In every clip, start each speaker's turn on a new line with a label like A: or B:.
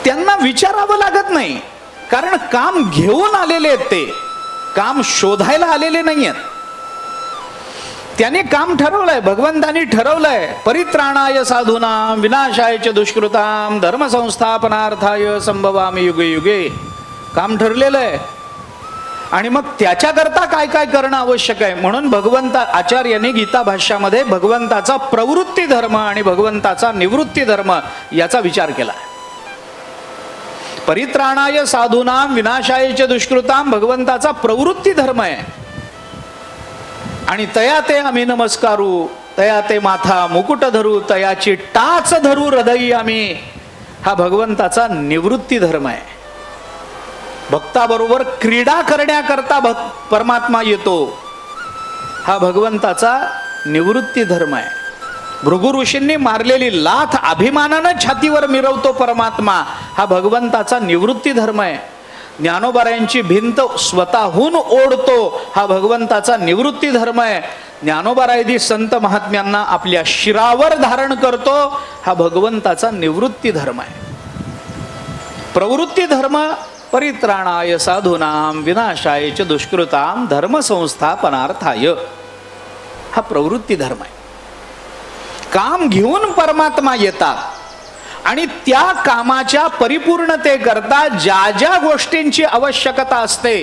A: त्यांना विचारावं लागत नाही, कारण काम घेऊन आलेले आहेत, ते काम शोधायला आलेले नाही आहेत. त्याने काम ठरवलंय, भगवंतानी ठरवलंय, परित्राणाय साधूनां विनाशाय च दुष्कृतां धर्म संस्थापनार्थाय संभवामि युगे युगे. काम ठरलेलं आहे. आणि मग त्याच्याकरता काय काय करणं आवश्यक आहे, म्हणून भगवंत आचार्यांनी गीता भाष्यामध्ये भगवंताचा प्रवृत्ती धर्म आणि भगवंताचा निवृत्ती धर्म याचा विचार केला. परित्राणाय साधूनां विनाशाय च दुष्कृतां भगवंताचा प्रवृत्ती धर्म आहे. आणि तया ते आम्ही नमस्कारू, तया ते माथा मुकुट धरू, तयाची टाच धरू हृदयी आम्ही, हा भगवंताचा निवृत्ती धर्म आहे. भक्ताबरोबर क्रीडा करण्याकरता परमात्मा येतो, हा भगवंताचा निवृत्ती धर्म आहे. भृगु ऋषींनी मारलेली लाथ अभिमानानं छातीवर मिरवतो परमात्मा, हा भगवंताचा निवृत्ती धर्म आहे. ज्ञानोबारायांची भिंत स्वतःहून ओढतो, हा भगवंताचा निवृत्ती धर्म आहे. ज्ञानोबारायदी संत महात्म्यांना आपल्या शिरावर धारण करतो, हा भगवंताचा निवृत्ती धर्म आहे. प्रवृत्ती धर्म परित्राणाय साधूनां विनाशाय च दुष्कृतां धर्म संस्थापनार्थाय, हा प्रवृत्ती धर्म आहे. काम घेऊन परमात्मा येतात आणि त्या कामाच्या परिपूर्णतेकरता ज्या ज्या गोष्टींची आवश्यकता असते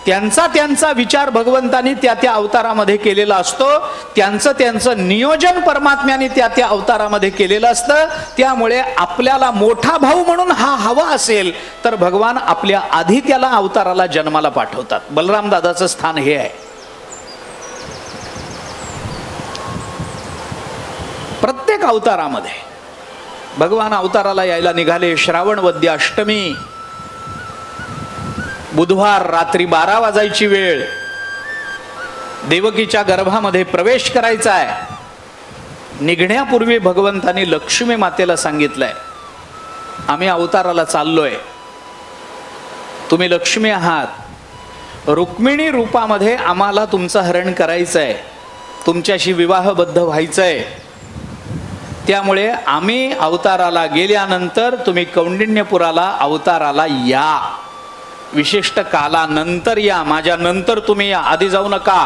A: त्यांचा त्यांचा विचार भगवंतानी त्या त्या अवतारामध्ये केलेला असतो. त्यांचं नियोजन परमात्म्याने त्या त्या अवतारामध्ये केलेलं असतं. त्यामुळे आपल्याला मोठा भाऊ म्हणून हा हवा असेल तर भगवान आपल्या आधी त्याला अवताराला जन्माला पाठवतात. बलराम दादाचं स्थान हे आहे. प्रत्येक अवतारामध्ये भगवान अवताराला यायला निघाले. श्रावण वद्य अष्टमी, बुधवार रात्री 12 वाजायची वेळ, देवकीच्या गर्भामध्ये प्रवेश करायचा आहे. निघण्यापूर्वी भगवंतानी लक्ष्मी मातेला सांगितलंय, आम्ही अवताराला चाललोय, तुम्ही लक्ष्मी आहात, रुक्मिणी रूपामध्ये आम्हाला तुमचं हरण करायचंय, तुमच्याशी विवाहबद्ध व्हायचंय. त्यामुळे आम्ही अवताराला गेल्यानंतर तुम्ही कौंडिण्यपुराला अवताराला या, विशिष्ट कालानंतर या, माझ्या नंतर तुम्ही या, आधी जाऊ नका.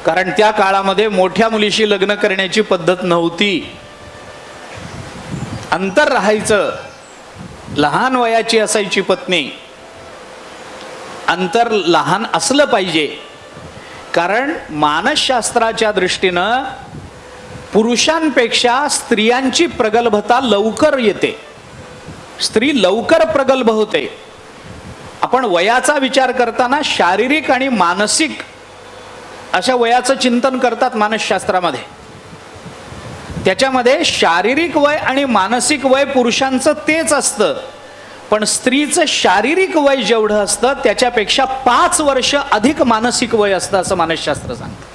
A: कारण त्या काळामध्ये मोठ्या मुलीशी लग्न करण्याची पद्धत नव्हती, अंतर राहायचं. लहान वयाची असायची पत्नी, अंतर लहान असलं पाहिजे. कारण मानसशास्त्राच्या दृष्टीनं पुरुषांपेक्षा स्त्रियांची प्रगल्भता लवकर येते, स्त्री लवकर प्रगल्भ होते. आपण वयाचा विचार करताना शारीरिक आणि मानसिक अशा वयाचं चिंतन करतात मानसशास्त्रामध्ये. त्याच्यामध्ये शारीरिक वय आणि मानसिक वय पुरुषांचं तेच असतं, पण स्त्रीचं शारीरिक वय जेवढं असतं त्याच्यापेक्षा 5 वर्ष अधिक मानसिक वय असतं असं मानसशास्त्र सांगतं.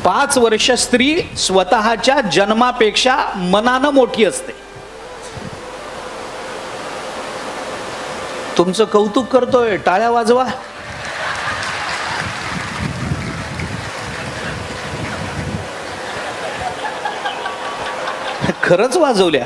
A: 5 वर्ष स्त्री स्वतःच्या जन्मापेक्षा मनानं मोठी असते. तुमचं कौतुक करतोय, टाळ्या वाजवा. खरंच वाजवल्या.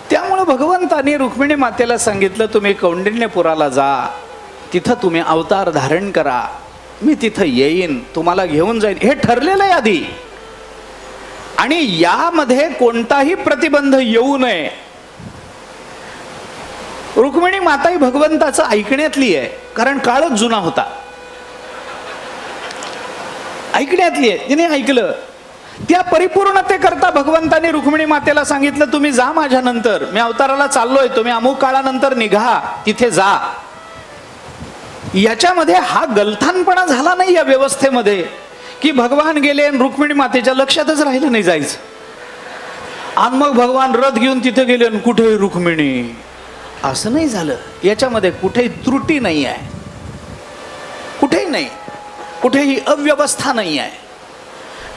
A: त्यामुळे भगवंतानी रुक्मिणी मातेला सांगितलं, तुम्ही कौंडिण्यपुराला जा, तिथं तुम्ही अवतार धारण करा, मी तिथं येईन, तुम्हाला घेऊन जाईन. हे ठरलेलं आहे आधी. आणि यामध्ये कोणताही प्रतिबंध येऊ नये. रुक्मिणी माता ही भगवंताचं ऐकण्यातली आहे, कारण काळच जुना होता. ऐकण्यातली आहे, तिने ऐकलं. त्या परिपूर्णतेकरता भगवंताने रुक्मिणी मातेला सांगितलं, तुम्ही जा माझ्या नंतर, मी अवताराला चाललोय, तुम्ही अमुक काळानंतर निघा, तिथे जा. याच्यामध्ये हा गलथानपणा झाला नाही या व्यवस्थेमध्ये, की भगवान गेले आणि रुक्मिणी मातेच्या लक्षातच राहिलं नाही जायचं. आणि मग भगवान रथ घेऊन तिथे गेले आणि कुठेही रुक्मिणी, असं नाही झालं. याच्यामध्ये कुठेही त्रुटी नाही आहे, कुठेही नाही, कुठेही अव्यवस्था नाही आहे.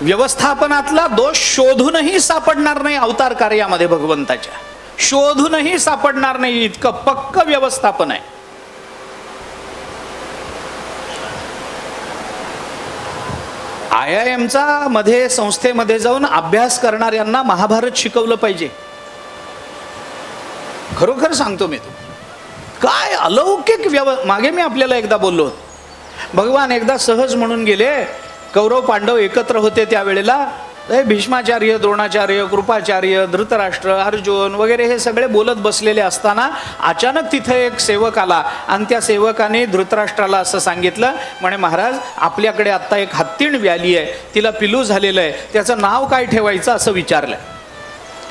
A: व्यवस्थापनातला दोष शोधूनही सापडणार नाही अवतार कार्यामध्ये भगवंताच्या, शोधूनही सापडणार नाही, इतकं पक्क व्यवस्थापन आहे. IIMचा मध्ये संस्थेमध्ये जाऊन अभ्यास करणाऱ्यांना महाभारत शिकवलं पाहिजे. खरोखर सांगतो मी. काय अलौकिक मागे मी आपल्याला एकदा बोललो, भगवान एकदा सहज म्हणून गेले, कौरव पांडव एकत्र होते त्यावेळेला, भीष्माचार्य, द्रोणाचार्य, कृपाचार्य, धृतराष्ट्र, अर्जुन वगैरे हे सगळे बोलत बसलेले असताना अचानक तिथे एक सेवक आला आणि त्या सेवकाने धृतराष्ट्राला असं सांगितलं, म्हणे महाराज आपल्याकडे आत्ता एक हत्तीण व्याली आहे, तिला पिलू झालेलं आहे, त्याचं नाव काय ठेवायचं असं विचारलं.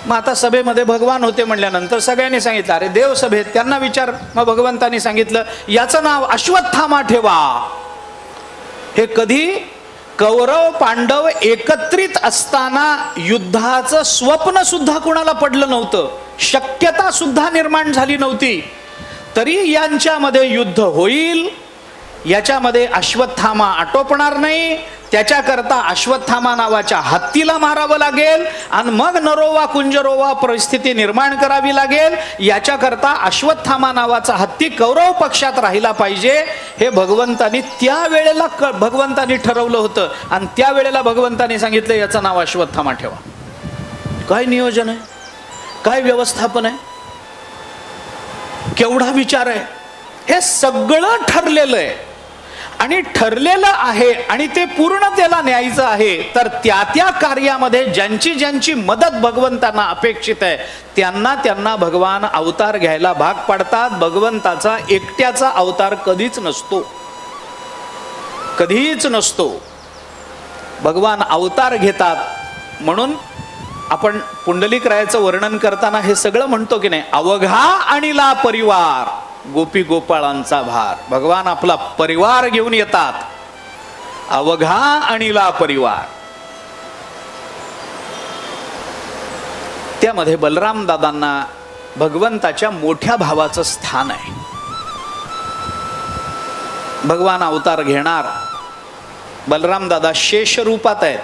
A: मग आता सभेमध्ये भगवान होते म्हणल्यानंतर सगळ्यांनी सांगितलं, अरे देव सभेत त्यांना विचार. मग भगवंतांनी सांगितलं, याचं नाव अश्वत्थामा ठेवा. हे कधी कौरव पांडव एकत्रित असताना युद्धाचं स्वप्न सुद्धा कोणाला पडलं नव्हतं, शक्यता सुद्धा निर्माण झाली नव्हती, तरी यांच्यामध्ये युद्ध होईल, याच्यामध्ये अश्वत्थामा आटोपणार नाही, त्याच्याकरता अश्वत्थामा नावाच्या हत्तीला मारावं लागेल आणि मग नरोवा कुंजरोवा परिस्थिती निर्माण करावी लागेल. याच्याकरता अश्वत्थामा नावाचा हत्ती कौरव पक्षात राहिला पाहिजे. हे भगवंतांनी त्यावेळेला भगवंतांनी ठरवलं होतं आणि त्यावेळेला भगवंतांनी सांगितलं, याचं नाव अश्वत्थामा ठेवा. काय नियोजन आहे, काय व्यवस्थापन आहे, केवढा विचार आहे. हे सगळं ठरलेलं आहे आणि ठरलेलं आहे आणि ते पूर्णतेला न्यायचं आहे. तर त्या कार्यामध्ये ज्यांची ज्यांची मदत भगवंतांना अपेक्षित आहे त्यांना त्यांना भगवान अवतार घ्यायला भाग पाडतात. भगवंताचा एकट्याचा अवतार कधीच नसतो, कधीच नसतो. भगवान अवतार घेतात. म्हणून आपण पुंडलिकरायाचं वर्णन करताना हे सगळं म्हणतो की नाही, अवघा आणिला परिवार गोपी गोपाळांचा भार. भगवान आपला परिवार घेऊन येतात, अवघा आणिला परिवार. त्यामध्ये बलराम दादांना भगवंताच्या मोठ्या भावाचं स्थान आहे. भगवान अवतार घेणार, बलराम दादा शेष रूपात आहेत.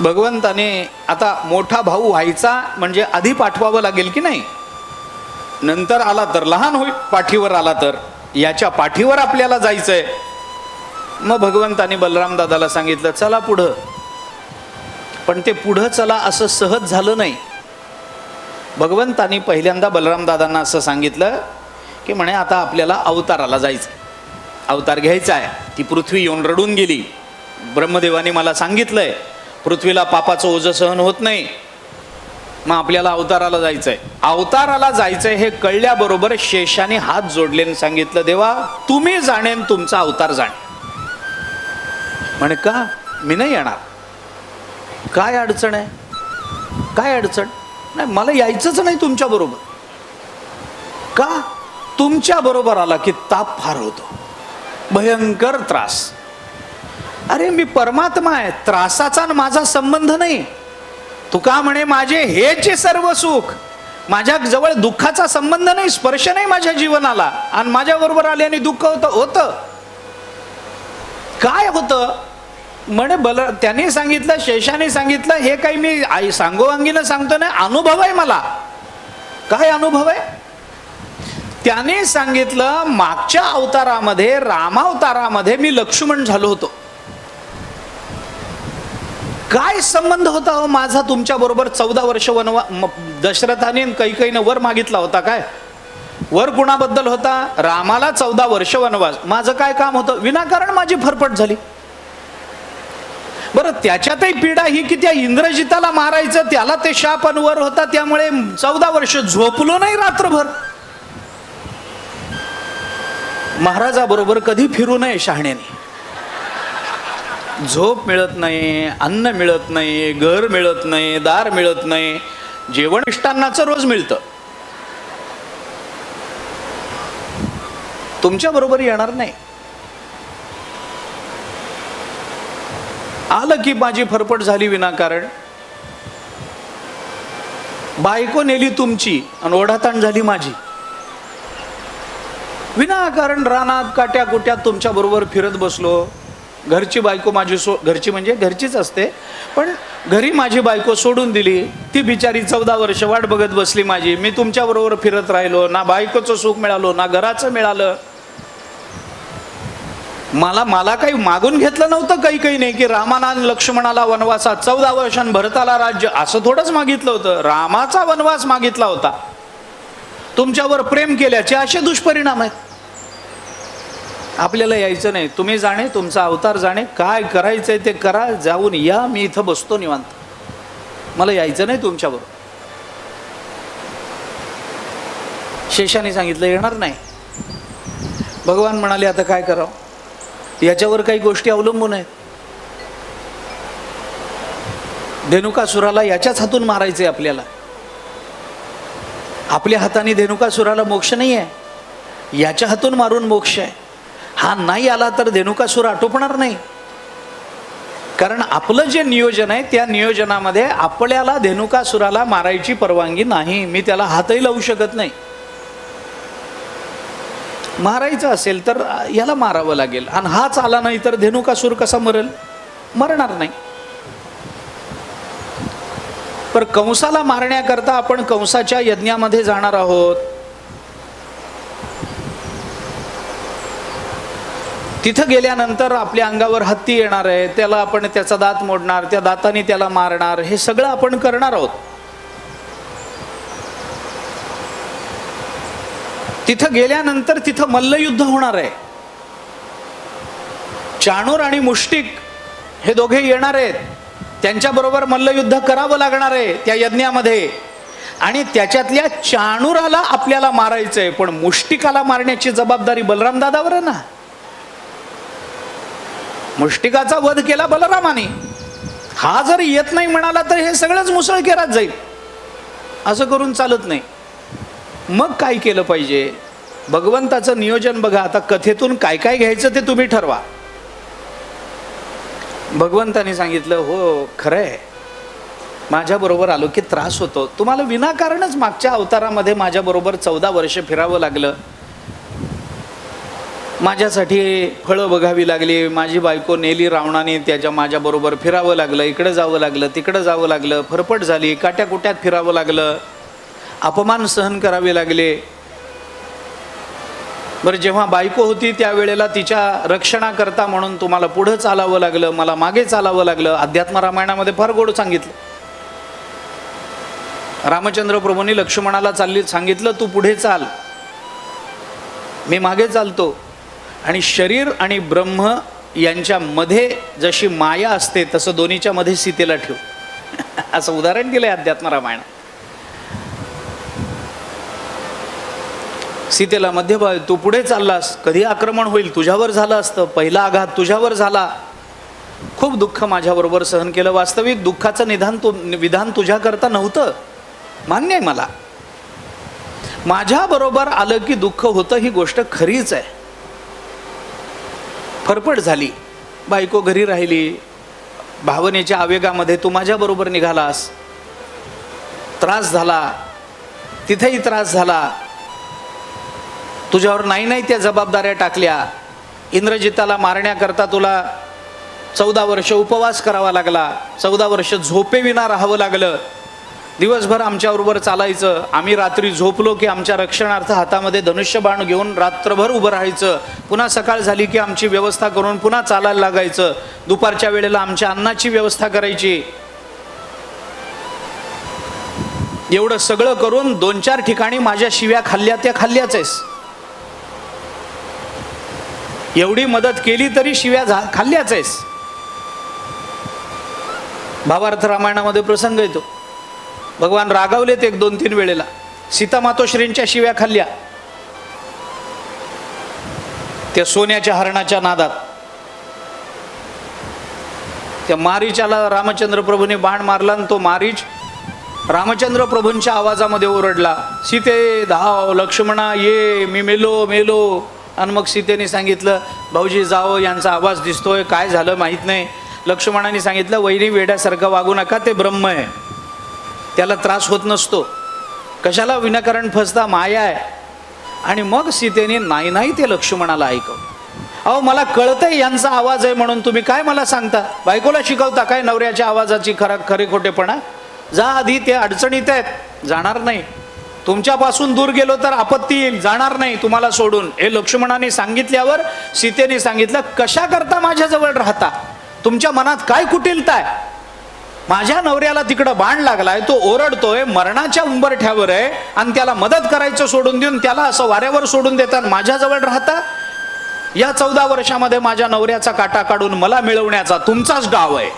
A: भगवंताने आता मोठा भाऊ व्हायचा म्हणजे आधी पाठवावं लागेल की नाही, नंतर आला तर लहान होईल, पाठीवर आला तर याच्या पाठीवर आपल्याला जायचंय. मग भगवंताने बलराम दादाला सांगितलं, चला पुढं. पण ते पुढं चला असं सहज झालं नाही. भगवंतानी पहिल्यांदा बलराम दादांना असं सांगितलं की म्हणे आता आपल्याला अवताराला जायचं, अवतार घ्यायचा आहे. ती पृथ्वी येऊन रडून गेली. ब्रह्मदेवाने मला सांगितलंय पृथ्वीला पापाचं ओझं सहन होत नाही, मग आपल्याला अवताराला जायचंय. अवताराला जायचंय हे कळल्याबरोबर शेषाने हात जोडले आणि सांगितलं, देवा तुम्ही जाणेन, तुमचा अवतार जाणे. म्हणे का, मी नाही येणार. काय अडचण आहे, काय अडचण नाही, मला यायचंच नाही तुमच्या बरोबर. का, तुमच्या बरोबर आला की ताप फार होतो, भयंकर त्रास. अरे मी परमात्मा आहे, त्रासाचा माझा संबंध नाही. तुका म्हणे माझे हेचे सर्व सुख, माझ्या जवळ दुःखाचा संबंध नाही, स्पर्श नाही माझ्या जीवनाला. आणि माझ्या बरोबर आल्याने दुःख होतं. काय होतं म्हणे त्याने सांगितलं, शेषाने सांगितलं, हे काही मी सांगोवांगीनं सांगतो नाही, अनुभव आहे मला. काय अनुभव आहे? त्याने सांगितलं, मागच्या अवतारामध्ये रामावतारामध्ये मी लक्ष्मण झालो होतो. काय संबंध होता हो माझा तुमच्या बरोबर? 14 वर्ष दशरथाने कैकेयीने वर मागितला होता. काय वर कुणाबद्दल होता? रामाला 14 वर्ष वनवास. माझं काय काम होतं? विनाकारण माझी फरफट झाली. बरं, त्याच्यातही पीडा ही की त्या इंद्रजिताला मारायचं, त्याला ते शाप वर होता, त्यामुळे 14 वर्ष झोपलो नाही रात्रभर. महाराजाबरोबर कधी फिरू नये शहाण्याने. झोप मिळत नाही, अन्न मिळत नाही, घर मिळत नाही, दार मिळत नाही. जेवण मिष्टान्नाचं रोज मिळतं. तुमच्या बरोबर येणार नाही. आलं की माझी फरफट झाली विनाकारण. बायको नेली तुमची आणि ओढाताण झाली माझी. विनाकारण रानात काट्या कुट्यात तुमच्या बरोबर फिरत बसलो. घरची बायको माझी घरची म्हणजे घरचीच असते, पण घरी माझी बायको सोडून दिली. ती बिचारी 14 वर्ष वाट बघत बसली माझी. मी तुमच्या बरोबर फिरत राहिलो, ना बायकोचं सुख मिळालं ना घराचं मिळालं. मला काही मागून घेतलं नव्हतं, काही नाही की रामाना लक्ष्मणाला वनवासात 14 वर्षां भरताला राज्य, असं थोडंच मागितलं होतं. रामाचा वनवास मागितला होता. तुमच्यावर प्रेम केल्याचे असे दुष्परिणाम आहेत. आपल्याला यायचं नाही, तुम्ही जाणे, तुमचा अवतार जाणे, काय करायचंय ते करा, जाऊन या, मी इथं बसतो निवांत, मला यायचं नाही तुमच्याबरोबर. शेषाने सांगितलं येणार नाही. भगवान म्हणाले आता काय करावं, याच्यावर काही गोष्टी अवलंबून आहेत. धेनुकासुराला याच्याच हातून मारायचंय आपल्याला. आपल्या हाताने धेनुकासुराला मोक्ष नाही आहे, याच्या हातून मारून मोक्ष आहे. हा नाही आला तर धेनुकासुर आटोपणार नाही. कारण आपलं जे नियोजन आहे त्या नियोजनामध्ये आपल्याला धेनुकासुराला मारायची परवानगी नाही. मी त्याला हातही लावू शकत नाही. मारायचं असेल तर याला मारावं लागेल, आणि हाच आला नाही तर धेनुकासुर कसा मरेल? मरणार नाही. पर कंसाला मारण्याकरता आपण कंसाच्या यज्ञामध्ये जाणार आहोत. तिथं गेल्यानंतर आपल्या अंगावर हत्ती येणार आहे, त्याला आपण त्याचा दात मोडणार, त्या दाताने त्याला मारणार, हे सगळं आपण करणार आहोत. तिथं गेल्यानंतर तिथं मल्लयुद्ध होणार आहे. चाणूर आणि मुष्टिक हे दोघे येणार आहेत, त्यांच्याबरोबर मल्लयुद्ध करावं लागणार आहे त्या यज्ञामध्ये. आणि त्याच्यातल्या चाणूराला आपल्याला मारायचंय, पण मुष्टिकाला मारण्याची जबाबदारी बलराम दादावर आहे ना. मुष्टिकाचा वध केला बलरामाने, हा जर येत नाही म्हणाला तर हे सगळंच मुसळकेरात जाईल. असं करून चालत नाही. मग काय केलं पाहिजे? भगवंताचं नियोजन बघा. आता कथेतून काय काय घ्यायचं ते तुम्ही ठरवा. भगवंताने सांगितलं हो खरंय, माझ्याबरोबर आलो की त्रास होतो. तुम्हाला विनाकारणच मागच्या अवतारामध्ये माझ्याबरोबर 14 वर्ष फिरावं लागलं. माझ्यासाठी फळं बघावी लागली, माझी बायको नेली रावणाने, त्याच्या माझ्याबरोबर फिरावं लागलं, इकडं जावं लागलं, तिकडं जावं लागलं, फरफट झाली, काट्याकुट्यात फिरावं लागलं, अपमान सहन करावे लागले. बरं, जेव्हा बायको होती त्यावेळेला तिच्या रक्षणाकरता म्हणून तुम्हाला पुढं चालावं लागलं, मला मागे चालावं लागलं. अध्यात्म रामायणामध्ये फार गोड सांगितलं. रामचंद्र प्रभूंनी लक्ष्मणाला सांगितलं तू पुढे चाल, मी मागे चालतो. आणि शरीर आणि ब्रह्म यांच्यामध्ये जशी माया असते तसं दोन्हीच्या मध्ये सीतेला ठेव, असं उदाहरण दिलंय अध्यात्म रामायण. सीतेला मध्ये तू पुढे चाललास, कधी आक्रमण होईल तुझ्यावर झालं असतं, पहिला आघात तुझ्यावर झाला, खूप दुःख माझ्याबरोबर सहन केलं. वास्तविक दुःखाचं विधान तुझ्याकरता नव्हतं, मान्य आहे मला. माझ्याबरोबर आलं की दुःख होतं, ही गोष्ट खरीच आहे. फरफट झाली, बायको घरी राहिली, भावनेच्या आवेगामध्ये तू माझ्याबरोबर निघालास, त्रास झाला, तिथेही त्रास झाला. तुझ्यावर नाही त्या जबाबदाऱ्या टाकल्या. इंद्रजिताला मारण्याकरता तुला 14 वर्ष उपवास करावा लागला, 14 वर्ष झोपेविना राहावं लागलं. दिवसभर आमच्याबरोबर चालायचं, आम्ही रात्री झोपलो की आमच्या रक्षणार्थ हातामध्ये धनुष्यबाण घेऊन रात्रभर उभं राहायचं. पुन्हा सकाळ झाली की आमची व्यवस्था करून पुन्हा चालायला लागायचं. दुपारच्या वेळेला आमच्या अन्नाची व्यवस्था करायची. एवढं सगळं करून 2-4 ठिकाणी माझ्या शिव्या खाल्ल्या, त्या खाल्ल्याच आहेस. एवढी मदत केली तरी शिव्या खाल्ल्याच आहेस. भावार्थ रामायणामध्ये प्रसंग येतो, भगवान रागावलेत 1-2-3 वेळेला, सीता मातोश्रींच्या शिव्या खाल्ल्या त्या सोन्याच्या हरणाच्या नादात. त्या मारीचाला रामचंद्र प्रभूने बाण मारला आणि तो मारीच रामचंद्र प्रभूंच्या आवाजामध्ये ओरडला, सीते धाव, लक्ष्मणा ये, मी मेलो मेलो. आणि मग सीतेने सांगितलं भाऊजी जाओ, यांचा आवाज दिसतोय, काय झालं माहीत नाही. लक्ष्मणाने सांगितलं वैरी वेड्यासारखं वागू नका, ते ब्रह्म आहे, त्याला त्रास होत नसतो, कशाला विनाकारण फसता, माया आहे. आणि मग सीतेने नाही ते लक्ष्मणाला ऐकव. अहो मला कळतंय यांचा आवाज आहे म्हणून तुम्ही काय मला सांगता, बायकोला शिकवता काय नवऱ्याच्या आवाजाची खरे खोटेपणा. जा आधी, ते अडचणीत आहेत, जाणार नाही, तुमच्यापासून दूर गेलो तर आपत्ती येईल, जाणार नाही तुम्हाला सोडून. हे लक्ष्मणाने सांगितल्यावर सीतेने सांगितलं, कशा करता माझ्याजवळ राहता? तुमच्या मनात काय कुटिलता आहे? माझ्या नवऱ्याला तिकडं बाण लागलाय, तो ओरडतोय, मरणाच्या उंबरठ्यावर आहे, आणि त्याला मदत करायचं सोडून देऊन त्याला असं वाऱ्यावर सोडून देतात, माझ्याजवळ राहता? या 14 वर्षामध्ये माझ्या नवऱ्याचा काटा काढून मला मिळवण्याचा तुमचाच डाव आहे.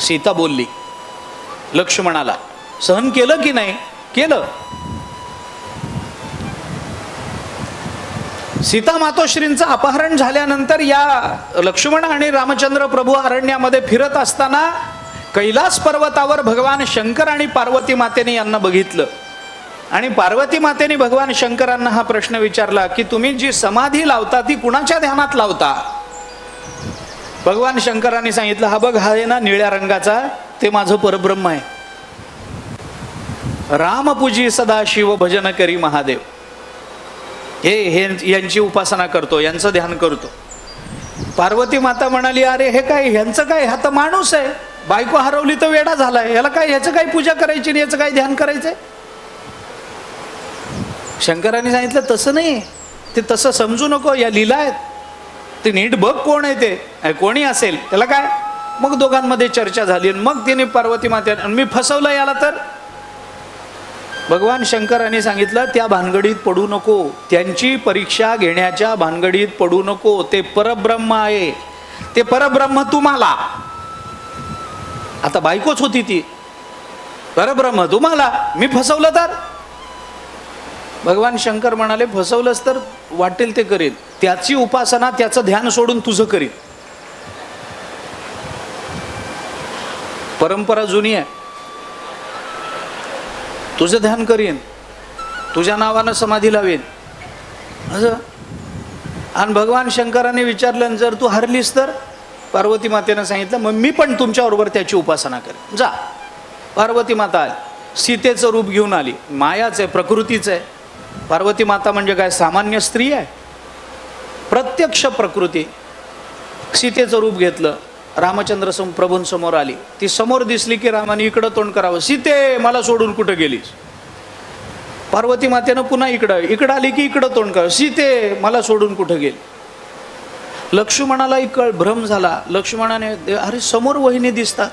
A: सीता बोलली लक्ष्मणाला. सहन केलं की नाही? केलं. सीता मातोश्रींचं अपहरण झाल्यानंतर या लक्ष्मण आणि रामचंद्र प्रभू अरण्यामध्ये फिरत असताना कैलास पर्वतावर भगवान शंकर आणि पार्वती मातेने यांना बघितलं. आणि पार्वती मातेने भगवान शंकरांना हा प्रश्न विचारला की तुम्ही जी समाधी लावता ती कुणाच्या ध्यानात लावता? भगवान शंकरांनी सांगितलं, हा बघ, हा आहे ना निळ्या रंगाचा, ते माझं परब्रह्म आहे. रामपूजी सदा शिव भजन करी महादेव. हे यांची उपासना करतो, यांचं ध्यान करतो. पार्वती माता म्हणाली, अरे हे काय, ह्यांचं काय, हा तर माणूस आहे, बायको हरवली तर वेडा झालाय, याला काय, ह्याचं काय पूजा करायची आणि याचं काय ध्यान करायचंय? शंकरांनी सांगितलं, तसं नाही, ते तसं समजू नको, या लीला आहेत, ते नीट बघ कोण आहे ते, कोणी असेल त्याला काय. मग दोघांमध्ये चर्चा झाली, मग तिने पार्वती माते, मी फसवलं याला तर. भगवान शंकरांनी सांगितलं, त्या भानगडीत पडू नको, त्यांची परीक्षा घेण्याच्या भानगडीत पडू नको. ते परब्रह्म आहे, ते परब्रह्म तुम्हाला. आता बायकोच होती ती, परब्रह्म तुम्हाला, मी फसवलं तर? भगवान शंकर म्हणाले, फसवलंच तर वाटेल ते करेल, त्याची उपासना, त्याचं ध्यान सोडून तुझं करील. परंपरा जुनी आहे, तुझं ध्यान करीन, तुझ्या नावानं समाधी लावेन असं. आणि भगवान शंकराने विचारलं, जर तू हरलीस तर? पार्वती मातेनं सांगितलं, मग मी पण तुमच्याबरोबर त्याची उपासना करेन, जा. पार्वती माता आली, सीतेचं रूप घेऊन आली. मायाच आहे, प्रकृतीच आहे. पार्वती माता म्हणजे काय, सामान्य स्त्री आहे? प्रत्यक्ष प्रकृती. सीतेचं रूप घेतलं, रामचंद्र प्रभूंसमोर आली. ती समोर दिसली की रामाने इकडं तोंड करावं, सीते मला सोडून कुठं गेलीस? पार्वती मातेनं पुन्हा इकडं आली की इकडं तोंड करावं, सीते मला सोडून कुठं गेली? लक्ष्मणालाही भ्रम झाला. लक्ष्मणाने, अरे समोर वहिनी दिसतात.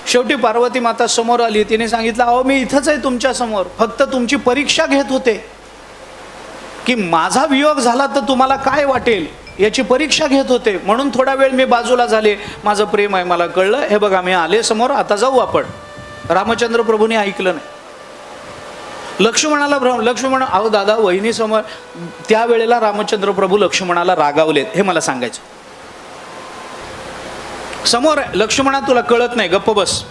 A: शेवटी पार्वती माता समोर आली, तिने सांगितलं, अहो मी इथंच आहे तुमच्या समोर, फक्त तुमची परीक्षा घेत होते की माझा वियोग झाला तर तुम्हाला काय वाटेल याची परीक्षा घेत होते, म्हणून थोडा वेळ मी बाजूला झाले, माझं प्रेम आहे मला कळलं, हे बघा मी आले समोर, आता जाऊ आपण. रामचंद्र प्रभूने ऐकलं नाही. लक्ष्मणाला भ्रम. लक्ष्मण, अहो दादा वहिनी समोर. त्यावेळेला रामचंद्र प्रभू लक्ष्मणाला रागावलेत, हे मला सांगायचं. समोर लक्ष्मणा, तुला कळत नाही, गप्प बस.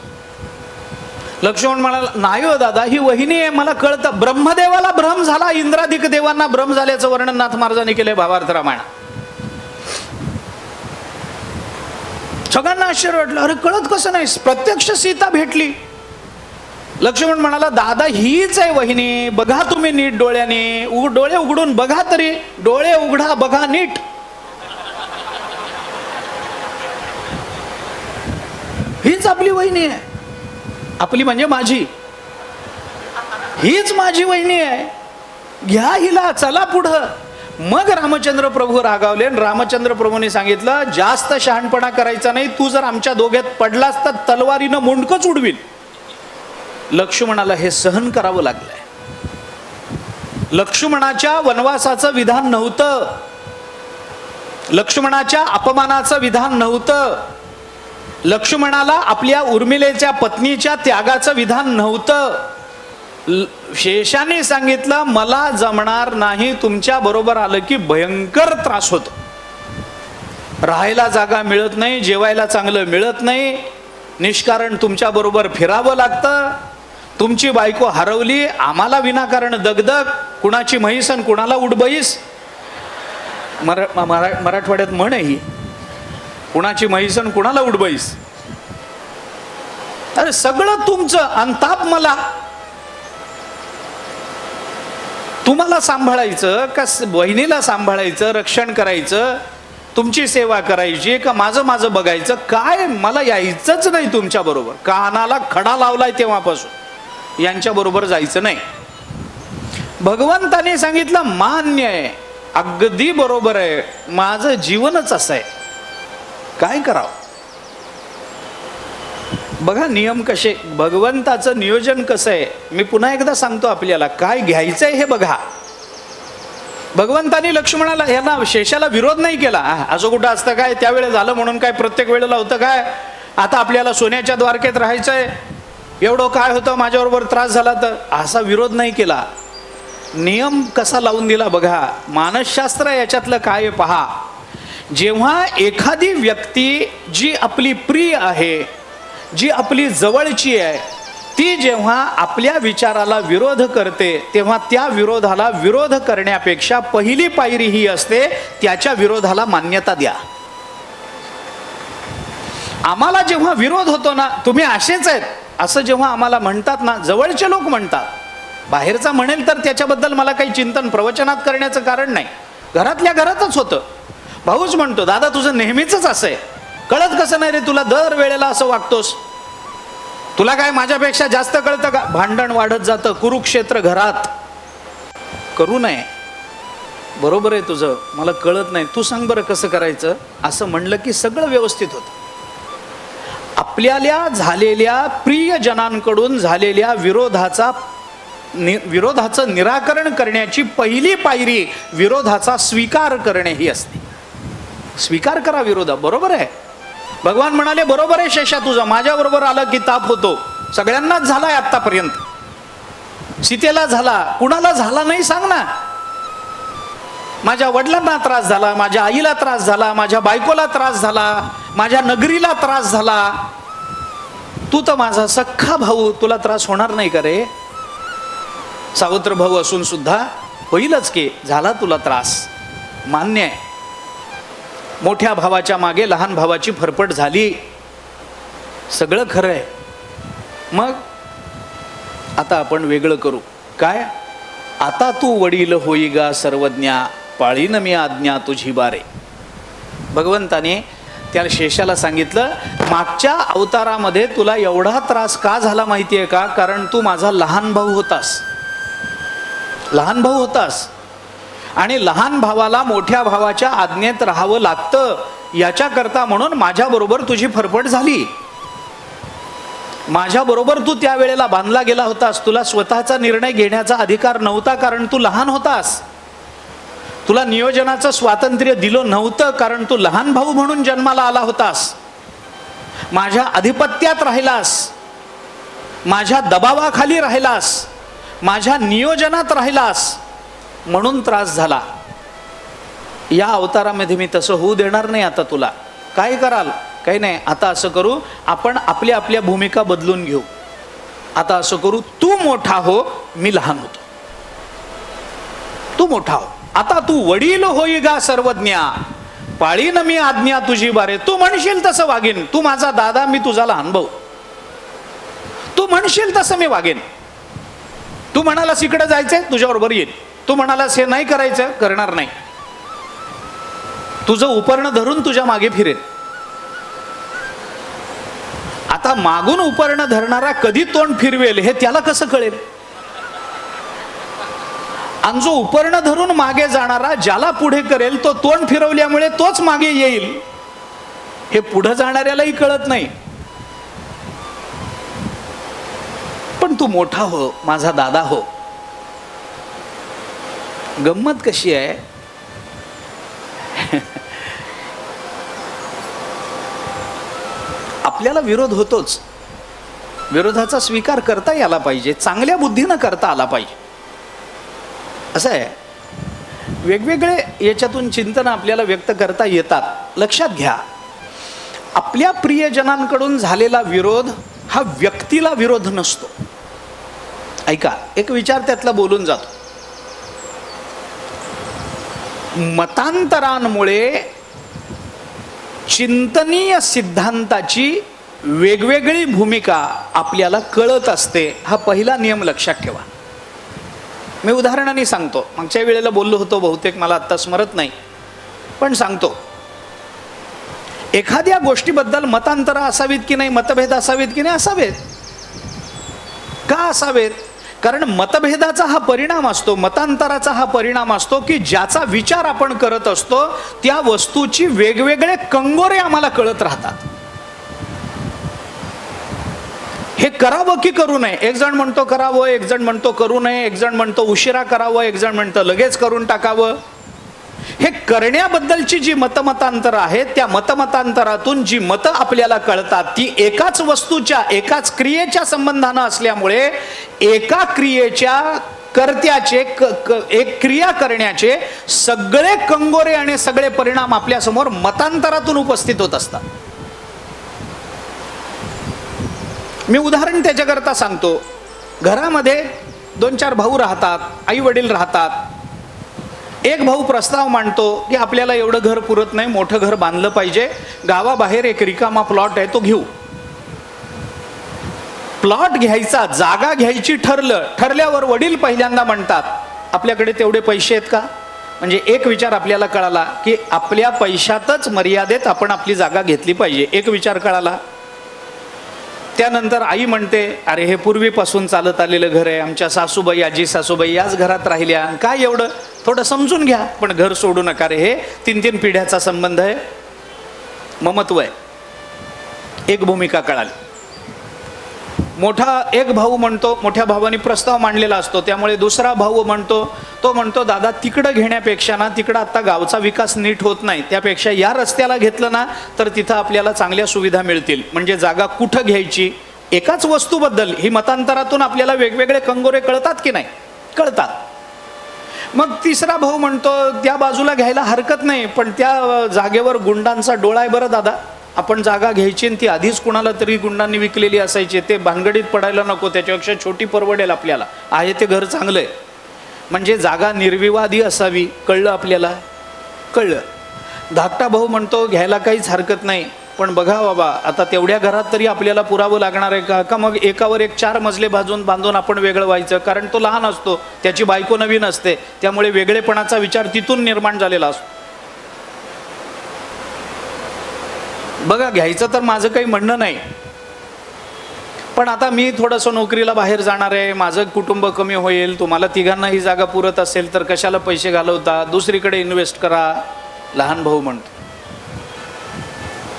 A: लक्ष्मण म्हणाला, नाही हो दादा, ही वहिनी आहे, मला कळतं. ब्रह्मदेवाला भ्रम झाला, इंद्रादिक देवांना भ्रम झाल्याचं वर्णन नाथ महाराजांनी केलंय भावार्थ रामायणात. सगळ्यांना आश्चर्य वाटलं, अरे कळत कसं नाही, प्रत्यक्ष सीता भेटली. लक्ष्मण म्हणाला, दादा हीच आहे वहिनी, बघा तुम्ही नीट डोळ्याने, डोळे उघडून बघा तरी, डोळे उघडा, बघा नीट. हीच आपली वहिनी आहे. आपली म्हणजे माझी, हीच माझी वहिनी आहे, घ्या हिला, चला पुढं. मग रामचंद्र प्रभू रागावले. रामचंद्र प्रभूने सांगितलं, जास्त शहाणपणा करायचा नाही, तू जर आमच्या दोघ्यात पडलास तर तलवारीनं मुंडकच उडवील. लक्ष्मणाला हे सहन करावं लागलंय. लक्ष्मणाच्या वनवासाचं विधान नव्हतं, लक्ष्मणाच्या अपमानाचं विधान नव्हतं, लक्ष्मणाला आपल्या उर्मिलेच्या पत्नीच्या त्यागाचं विधान नव्हतं. शेषाने सांगितलं, मला जमणार नाही, तुमच्या बरोबर आलं की भयंकर त्रास होतो, राहायला जागा मिळत नाही, जेवायला चांगलं मिळत नाही, निष्कारण तुमच्या बरोबर फिरावं लागतं, तुमची बायको हरवली, आम्हाला विनाकारण दगदग, कुणाची म्हैस आणि कुणाला उडबईस. मराठवाड्यात म्हण आहे ही, कुणाची म्हैस आणि कुणाला उडबईस. अरे सगळं तुमचं आणि ताप मला. तुम्हाला सांभाळायचं का बहिणीला सांभाळायचं, रक्षण करायचं, तुमची सेवा करायची का माझं माझं बघायचं? काय मला यायचंच नाही तुमच्या बरोबर. कानाला खडा लावलाय तेव्हापासून यांच्या बरोबर जायचं नाही. भगवंताने सांगितलं मान्य आहे, अगदी बरोबर आहे, माझं जीवनच असं आहे, काय करावं. बघा नियम कसे, भगवंताचं नियोजन कसं आहे. मी पुन्हा एकदा सांगतो आपल्याला, काय घ्यायचंय हे बघा. भगवंतानी लक्ष्मणाला ह्याला शेषाला विरोध नाही केला. असं कुठं असतं काय, त्यावेळेस झालं म्हणून काय प्रत्येक वेळेला होतं काय, आता आपल्याला सोन्याच्या द्वारकेत राहायचंय, एवढं काय होतं माझ्याबरोबर त्रास झाला तर, असा विरोध नाही केला. नियम कसा लावून दिला बघा. मानसशास्त्र याच्यातलं काय पहा. जेव्हा एखादी व्यक्ती जी आपली प्रिय आहे, जी आपली जवळची आहे, ती जेव्हा आपल्या विचाराला विरोध करते, तेव्हा त्या विरोधाला विरोध करण्यापेक्षा पहिली पायरी ही असते, त्याच्या विरोधाला मान्यता द्या. आम्हाला जेव्हा विरोध होतो ना, तुम्ही असेच आहेत असं जेव्हा आम्हाला म्हणतात ना, जवळचे लोक म्हणतात, बाहेरचा म्हणेल तर त्याच्याबद्दल मला काही चिंतन प्रवचनात करण्याचं कारण नाही, घरातल्या घरातच होतं. भाऊच म्हणतो, दादा तुझं नेहमीच असं आहे, कळत कसं नाही रे तुला, दर वेळेला असं वागतोस, तुला काय माझ्यापेक्षा जास्त कळतं का. भांडण वाढत जातं, कुरुक्षेत्र घरात. करू नये, बरोबर आहे तुझं, मला कळत नाही, तू सांग बरं कसं करायचं, असं म्हणलं की सगळं व्यवस्थित होतं. आपल्याला झालेल्या प्रियजनांकडून झालेल्या विरोधाचं निराकरण करण्याची पहिली पायरी विरोधाचा स्वीकार करणे ही असते. स्वीकार करा विरोध, बरोबर आहे. भगवान म्हणाले बरोबर आहे शेषा तुझं, माझ्या बरोबर आलं की ताप होतो, सगळ्यांनाच झालाय आतापर्यंत, सीतेला झाला, कुणाला झाला नाही सांग ना. माझ्या वडिलांना त्रास झाला, माझ्या आईला त्रास झाला, माझ्या बायकोला त्रास झाला, माझ्या नगरीला त्रास झाला, तू तर माझा सख्खा भाऊ, तुला त्रास होणार नाही का रे. सावत्र भाऊ असून सुद्धा होईलच की, झाला तुला त्रास, मान्य आहे. मोठ्या भावाच्या मागे लहान भावाची फरफट झाली, सगळं खरं आहे. मग आता आपण वेगळं करू काय. आता तू वडील होई गा सर्वज्ञा, पाळीन मी आज्ञा तुझी बारे. भगवंताने त्या शेषाला सांगितलं, मागच्या अवतारामध्ये तुला एवढा त्रास का झाला माहितीये का, कारण तू माझा लहान भाऊ होतास, लहान भाऊ होतास, आणि लहान भावाला मोठ्या भावाच्या आज्ञेत राहावं लागतं, याच्याकरता म्हणून माझ्याबरोबर तुझी फरफट झाली. माझ्याबरोबर तू त्यावेळेला बांधला गेला होतास, तुला स्वतःचा निर्णय घेण्याचा अधिकार नव्हता कारण तू लहान होतास, तुला नियोजनाचं स्वातंत्र्य दिलं नव्हतं कारण तू लहान भाऊ म्हणून जन्माला आला होतास. माझ्या अधिपत्यात राहिलास, माझ्या दबावाखाली राहिलास, माझ्या नियोजनात राहिलास, म्हणून त्रास झाला. या अवतारामध्ये मी तसं होऊ देणार नाही. आता तुला काय कराल, काही नाही, आता असं करू, आपण आपल्या आपल्या भूमिका बदलून घेऊ. आता असं करू, तू मोठा हो, मी लहान होतो, तू मोठा हो, आता तू वडील होई गा सर्वज्ञा, पाळीन मी आज्ञा तुझी बारे. तू म्हणशील तसं वागेन, तू माझा दादा, मी तुझा लहान भाऊ, तू म्हणशील तसं मी वागेन. तू म्हणालास इकडे जायचंय, तुझ्याबरोबर येईल, तू म्हणालास हे नाही करायचं, करणार नाही, तुझं उपर्ण धरून तुझ्या मागे फिरेल. आता मागून उपर्ण धरणारा कधी तोंड फिरवेल हे त्याला कसं कळेल, आणि जो उपर्ण धरून मागे जाणारा ज्याला पुढे करेल तो तोंड फिरवल्यामुळे तोच मागे येईल, हे पुढे जाणाऱ्यालाही कळत नाही. पण तू मोठा हो, माझा दादा हो. गंमत कशी आहे, आपल्याला विरोध होतोच, विरोधाचा स्वीकार करता यायला पाहिजे, चांगल्या बुद्धीनं करता आला पाहिजे. असं आहे, वेगवेगळे याच्यातून चिंतन आपल्याला व्यक्त करता येतात. लक्षात घ्या, आपल्या प्रियजनांकडून झालेला विरोध हा व्यक्तीला विरोध नसतो. ऐका, एक विचार त्यातला बोलून जातो. मतांतरांमुळे चिंतनीय सिद्धांताची वेगवेगळी भूमिका आपल्याला कळत असते, हा पहिला नियम लक्षात ठेवा. मी उदाहरणाने सांगतो, मागच्या वेळेला बोललो होतो बहुतेक, मला आत्ता स्मरत नाही, पण सांगतो. एखाद्या गोष्टीबद्दल मतांतर असावीत की नाही, मतभेद असावेत की नाही, असावेत. का असावेत, कारण मतभेदाचा हा परिणाम असतो, मतांतराचा हा परिणाम असतो की ज्याचा विचार आपण करत असतो त्या वस्तूची वेगवेगळे कंगोरे आम्हाला कळत राहतात. हे करावं की करू नये, एक जण म्हणतो करावं, एक जण म्हणतो करू नये, एक जण म्हणतो उशिरा करावं, एक जण म्हणतो लगेच करून टाकावं. हे करण्याबद्दलची जी मतमतांतर आहेत त्या मतमतांतरातून जी मतं आपल्याला कळतात ती एकाच वस्तूच्या एकाच क्रियेच्या संबंधानं असल्यामुळे एका क्रियेच्या कर्त्याचे एक क्रिया करण्याचे सगळे कंगोरे आणि सगळे परिणाम आपल्या समोर मतांतरातून उपस्थित होत असतात. मी उदाहरण त्याच्याकरता सांगतो. घरामध्ये 2-4 भाऊ राहतात, आई वडील राहतात. एक भाऊ प्रस्ताव मांडतो की आपल्याला एवढं घर पुरत नाही, मोठं घर बांधलं पाहिजे, गावाबाहेर एक रिकामा प्लॉट आहे तो घेऊ. प्लॉट घ्यायचा, जागा घ्यायची ठरल्यावर वडील पहिल्यांदा म्हणतात आपल्याकडे तेवढे पैसे आहेत का. म्हणजे एक विचार आपल्याला कळाला की आपल्या पैशातच मर्यादेत आपण आपली जागा घेतली पाहिजे, एक विचार कळाला. त्यानंतर आई म्हणते अरे हे पूर्वीपासून चालत आलेलं घर आहे, आमच्या सासूबाई आजी सासूबाई याच घरात राहिल्या, काय एवढं, थोडं समजून घ्या पण घर सोडू नका रे, हे 3-3 पिढ्याचा संबंध आहे, ममत्व आहे. एक भूमिका कळाली. मोठा एक भाऊ म्हणतो, मोठ्या भावाने प्रस्ताव मांडलेला असतो त्यामुळे दुसरा भाऊ म्हणतो दादा तिकडं घेण्यापेक्षा ना, तिकडं आता गावचा विकास नीट होत नाही, त्यापेक्षा या रस्त्याला घेतलं ना तर तिथं आपल्याला चांगल्या सुविधा मिळतील. म्हणजे जागा कुठं घ्यायची, एकाच वस्तूबद्दल ही मतांतरातून आपल्याला वेगवेगळे कंगोरे कळतात की नाही, कळतात. मग तिसरा भाऊ म्हणतो त्या बाजूला घ्यायला हरकत नाही पण त्या जागेवर गुंडांचा डोळा आहे बरं दादा, आपण जागा घ्यायची आणि ती आधीच कुणाला तरी गुंडांनी विकलेली असायची, ते भानगडीत पडायला नको, त्याच्यापेक्षा छोटी परवडेल आपल्याला, आहे ते घर चांगलं आहे. म्हणजे जागा निर्विवादी असावी, कळलं आपल्याला, कळलं. धाकटा भाऊ म्हणतो घ्यायला काहीच हरकत नाही पण बघा बाबा आता तेवढ्या घरात तरी आपल्याला पुरावं लागणार आहे का मग एकावर एक 4 मजले बांधून आपण वेगळं व्हायचं, कारण तो लहान असतो, त्याची बायको नवीन असते, त्यामुळे वेगळेपणाचा विचार तिथून निर्माण झालेला असतो. बघा घ्यायचं तर माझं काही म्हणणं नाही, पण आता मी थोडंसं नोकरीला बाहेर जाणार आहे, माझं कुटुंब कमी होईल, तुम्हाला तिघांना ही जागा पुरत असेल तर कशाला पैसे घालवता, दुसरीकडे इन्व्हेस्ट करा. लहान भाऊ म्हणतो.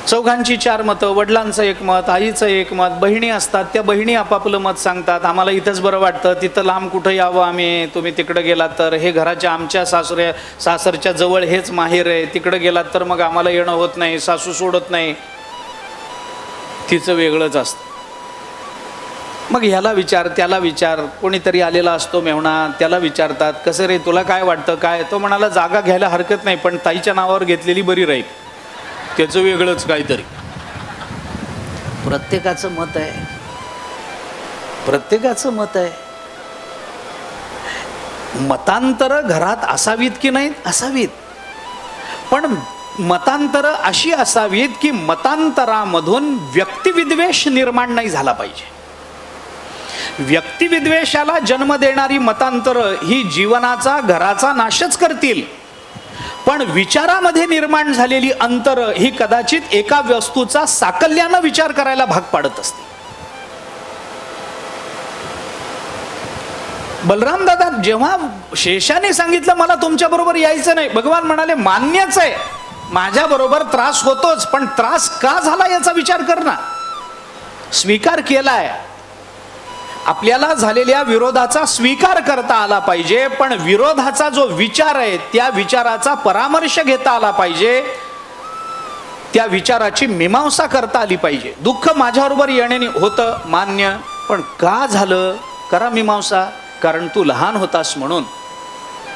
A: चौघांची 4 मतं, वडिलांचं एक मत, आईचं एक मत, बहिणी असतात त्या बहिणी आपापलं मत सांगतात, आम्हाला इथंच बरं वाटतं, तिथं लांब कुठं यावं आम्ही, तुम्ही तिकडं गेलात तर, हे घराच्या आमच्या सासरच्या जवळ हेच माहेर आहे, तिकडं गेलात तर मग आम्हाला येणं होत नाही, सासू सोडत नाही, तिचं वेगळंच असतं. मग ह्याला विचार त्याला विचार, कोणीतरी आलेला असतो मेहुणा, त्याला विचारतात कसं रे तुला काय वाटतं काय, तो म्हणाला जागा घ्यायला हरकत नाही पण ताईच्या नावावर घेतलेली बरी राहील, त्याचं वेगळंच काहीतरी. प्रत्येकाचं मत आहे, प्रत्येकाचं मत आहे. मतांतर घरात असावीत की नाहीत, असावीत, पण मतांतर अशी असावीत की मतांतरामधून व्यक्तिविद्वेष निर्माण नाही झाला पाहिजे. व्यक्तिविद्वेषाला जन्म देणारी मतांतर ही जीवनाचा घराचा नाशच करतील, पण विचारामध्ये निर्माण झालेली अंतर ही कदाचित एका वस्तूचा साकल्यानं विचार करायला भाग पाडत असते. बलराम दादा जेव्हा शेषाने सांगितलं मला तुमच्या बरोबर यायचं नाही, भगवान म्हणाले मान्यच आहे, माझ्या बरोबर त्रास होतोच, पण त्रास का झाला याचा विचार कर ना. स्वीकार केलाय, आपल्याला झालेल्या विरोधाचा स्वीकार करता आला पाहिजे, पण विरोधाचा जो विचार आहे त्या विचाराचा परामर्श घेता आला पाहिजे, त्या विचाराची मीमांसा करता आली पाहिजे. दुःख माझ्याबरोबर येण्याने होतं मान्य, पण का झालं करा मीमांसा, कारण तू लहान होतास म्हणून.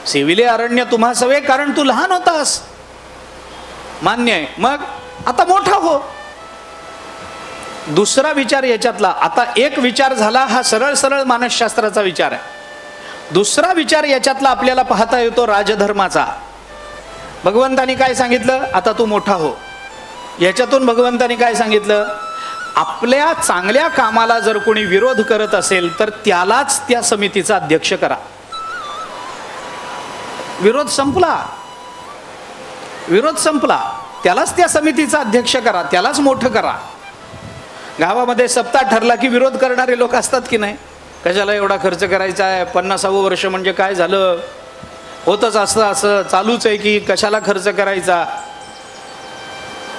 A: सेविले अरण्य तुम्हा सवे, कारण तू लहान होतास, मान्य आहे, मग आता मोठा हो. दुसरा विचार याच्यातला, आता एक विचार झाला हा सरळ सरळ मानसशास्त्राचा विचार आहे. दुसरा विचार याच्यातला आपल्याला पाहता येतो राजधर्माचा. भगवंतानी काय सांगितलं, आता तू मोठा हो. याच्यातून भगवंतानी काय सांगितलं, आपल्या चांगल्या कामाला जर कोणी विरोध करत असेल तर त्यालाच त्या समितीचा अध्यक्ष करा. विरोध संपला, विरोध संपला, त्यालाच त्या समितीचा अध्यक्ष करा, त्यालाच मोठं करा. गावामध्ये सप्ताह ठरला की विरोध करणारे लोक असतात की नाही, कशाला एवढा खर्च करायचा आहे, 50वं वर्ष म्हणजे काय झालं, होतच असतं, असं चालूच आहे की कशाला खर्च करायचा.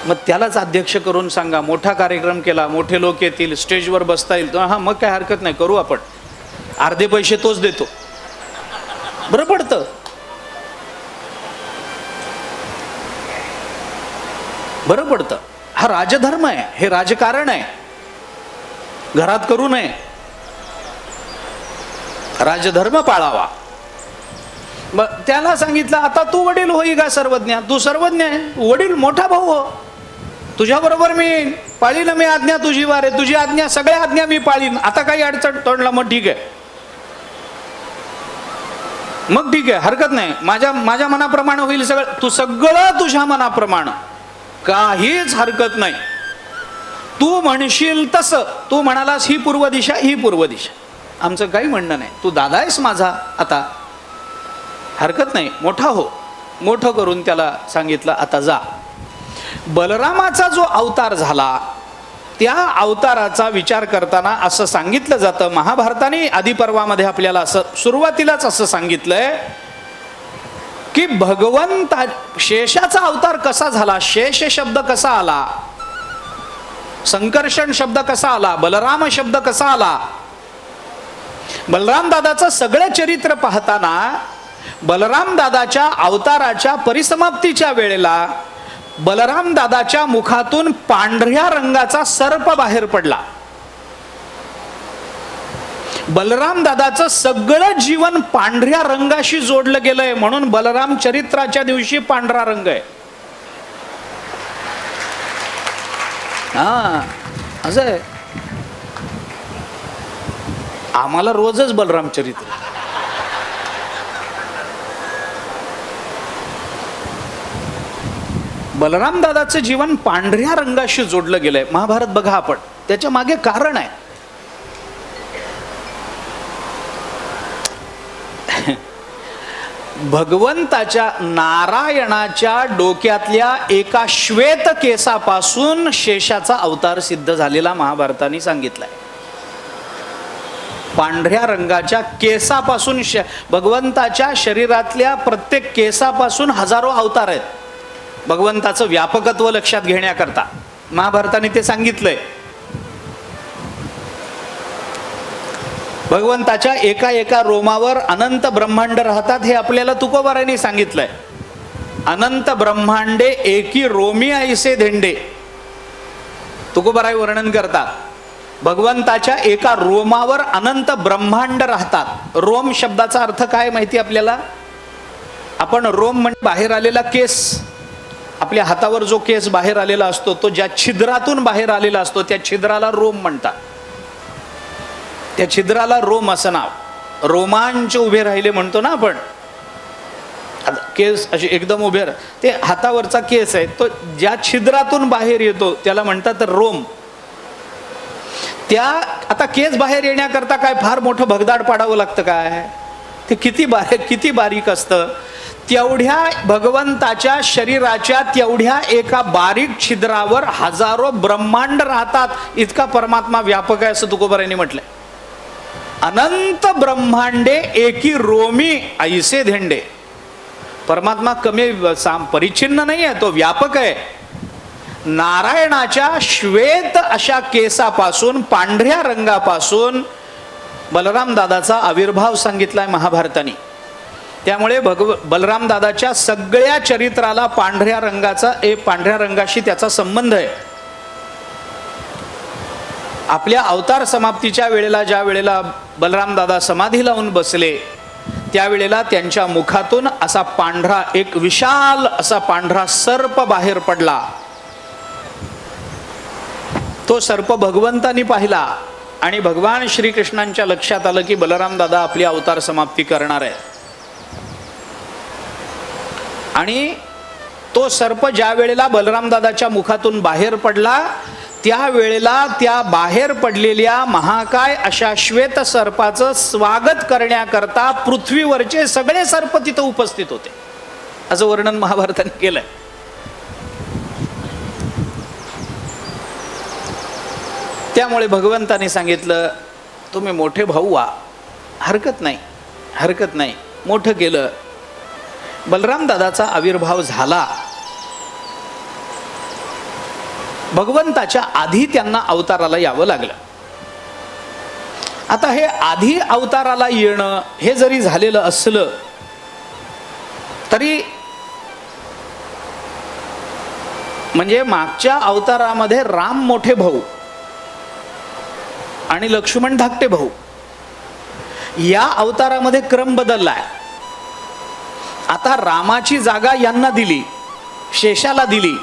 A: मग त्यालाच अध्यक्ष करून सांगा, मोठा कार्यक्रम केला, मोठे लोक येतील, स्टेजवर बसता येईल, हां मग काय हरकत नाही, करू आपण, अर्धे पैसे तोच देतो, बरं पडतं. बरं पडतं. हा राजधर्म आहे, हे राजकारण आहे, घरात करू नये, राजधर्म पाळावा. मग त्याला सांगितलं, आता तू वडील होई का सर्वज्ञ, तू सर्वज्ञ आहे, वडील मोठा भाऊ हो, तुझ्याबरोबर मी पाळीन, मी आज्ञा तुझी वारे, तुझी आज्ञा, सगळ्या आज्ञा मी पाळीन, आता काही अडचण तोडला, मग ठीक आहे, मग ठीक आहे, हरकत नाही, माझ्या मनाप्रमाणे होईल सगळं, तू सगळं तुझ्या मनाप्रमाणे, काहीच हरकत नाही, तू म्हणशील तसं, तू म्हणालास ही पूर्व दिशा, ही पूर्व दिशा, आमचं काही म्हणणं नाही, तू दादा आहेस माझा, आता हरकत नाही, मोठा हो. मोठं करून त्याला सांगितलं, आता जा. बलरामाचा जो अवतार झाला, त्या अवताराचा विचार करताना असं सांगितलं जातं, महाभारताने आदिपर्वामध्ये आपल्याला असं सुरुवातीलाच असं सांगितलंय की भगवंता शेषाचा अवतार कसा झाला, शेष शब्द कसा आला, संकर्षण शब्द कसा आला, बलराम शब्द कसा आला. बलराम दादाचं सगळं चरित्र पाहताना बलराम दादाच्या अवताराच्या परिसमाप्तीच्या वेळेला बलराम दादाच्या मुखातून पांढऱ्या रंगाचा सर्प बाहेर पडला. बलराम दादाचं सगळं जीवन पांढऱ्या रंगाशी जोडलं गेलंय, म्हणून बलराम चरित्राच्या दिवशी पांढरा रंग आहे. हा असं आहे, आम्हाला रोजच बलराम चरित्र. बलराम दादाचं जीवन पांढऱ्या रंगाशी जोडलं गेलंय. महाभारत बघा आपण, त्याच्या मागे कारण आहे. भगवंताच्या नारायणाच्या डोक्यातल्या एका श्वेत केसापासून शेषाचा अवतार सिद्ध झालेला महाभारताने सांगितलाय. पांढऱ्या रंगाच्या केसापासून भगवंताच्या शरीरातल्या प्रत्येक केसापासून हजारो अवतार आहेत. भगवंताचं व्यापकत्व लक्षात घेण्याकरता महाभारताने ते सांगितलंय. भगवंताच्या एका एका रोमावर अनंत ब्रह्मांड राहतात, हे आपल्याला तुकोबारांनी सांगितलंय. अनंत ब्रह्मांडे एकी रोमी ऐसे धेंडे, तुकोबाराय वर्णन करतात. भगवंताच्या एका रोमावर अनंत ब्रह्मांड राहतात. रोम शब्दाचा अर्थ काय माहिती आपल्याला? आपण रोम म्हणजे बाहेर आलेला केस, आपल्या हातावर जो केस बाहेर आलेला असतो, तो ज्या छिद्रातून बाहेर आलेला असतो त्या छिद्राला रोम म्हणतात. त्या छिद्राला रोम असं नाव. रोमांच उभे राहिले म्हणतो ना आपण, केस असे एकदम उभे, ते हातावरचा केस आहे, तो ज्या छिद्रातून बाहेर येतो त्याला म्हणतात रोम. त्या आता केस बाहेर येण्याकरता काय फार मोठं भगदाड पाडावं लागतं काय? ते किती बारीक असतं. तेवढ्या भगवंताच्या शरीराच्या तेवढ्या एका बारीक छिद्रावर हजारो ब्रह्मांड राहतात. इतका परमात्मा व्यापक आहे असं तुकोबारांनी म्हटलंय. अनंत ब्रह्मांडे एकी रोमी ऐसे धेंडे. परमात्मा कमी परिच्छिन्न नाही आहे, तो व्यापक आहे. नारायणाच्या श्वेत अशा केसापासून, पांढऱ्या रंगापासून बलराम दादाचा आविर्भाव सांगितलाय महाभारताने. त्यामुळे बलराम दादाच्या सगळ्या चरित्राला पांढऱ्या रंगाशी त्याचा संबंध आहे. आपल्या अवतार समाप्तीच्या वेळेला, ज्या वेळेला बलराम दादा समाधी लावून बसले, त्यावेळेला त्यांच्या मुखातून असा पांढरा, एक विशाल असा पांढरा सर्प बाहेर पडला. तो सर्प भगवंतानी पाहिला आणि भगवान श्रीकृष्णांच्या लक्षात आलं की बलराम दादा आपली अवतार समाप्ती करणार आहे. आणि तो सर्प ज्या वेळेला बलराम दादाच्या मुखातून बाहेर पडला, त्यावेळेला त्या बाहेर पडलेल्या महाकाय अशा श्वेत सर्पाचं स्वागत करण्याकरता पृथ्वीवरचे सगळे सर्प तिथं उपस्थित होते, असं वर्णन महाभारताने केलंय. त्यामुळे भगवंताने सांगितलं तुम्ही मोठे भाऊ व्हा, हरकत नाही, हरकत नाही. मोठं केलं. बलराम दादाचा आविर्भाव झाला. भगवंताच्या आधी त्यांना अवताराला यावं लागलं. आता हे आधी अवताराला येणं हे जरी झालेलं असलं तरी म्हणजे मागच्या अवतारामध्ये राम मोठे भाऊ आणि लक्ष्मण धाकटे भाऊ, या अवतारामध्ये क्रम बदललाय. आता रामाची जागा यांना दिली, शेषाला दिली,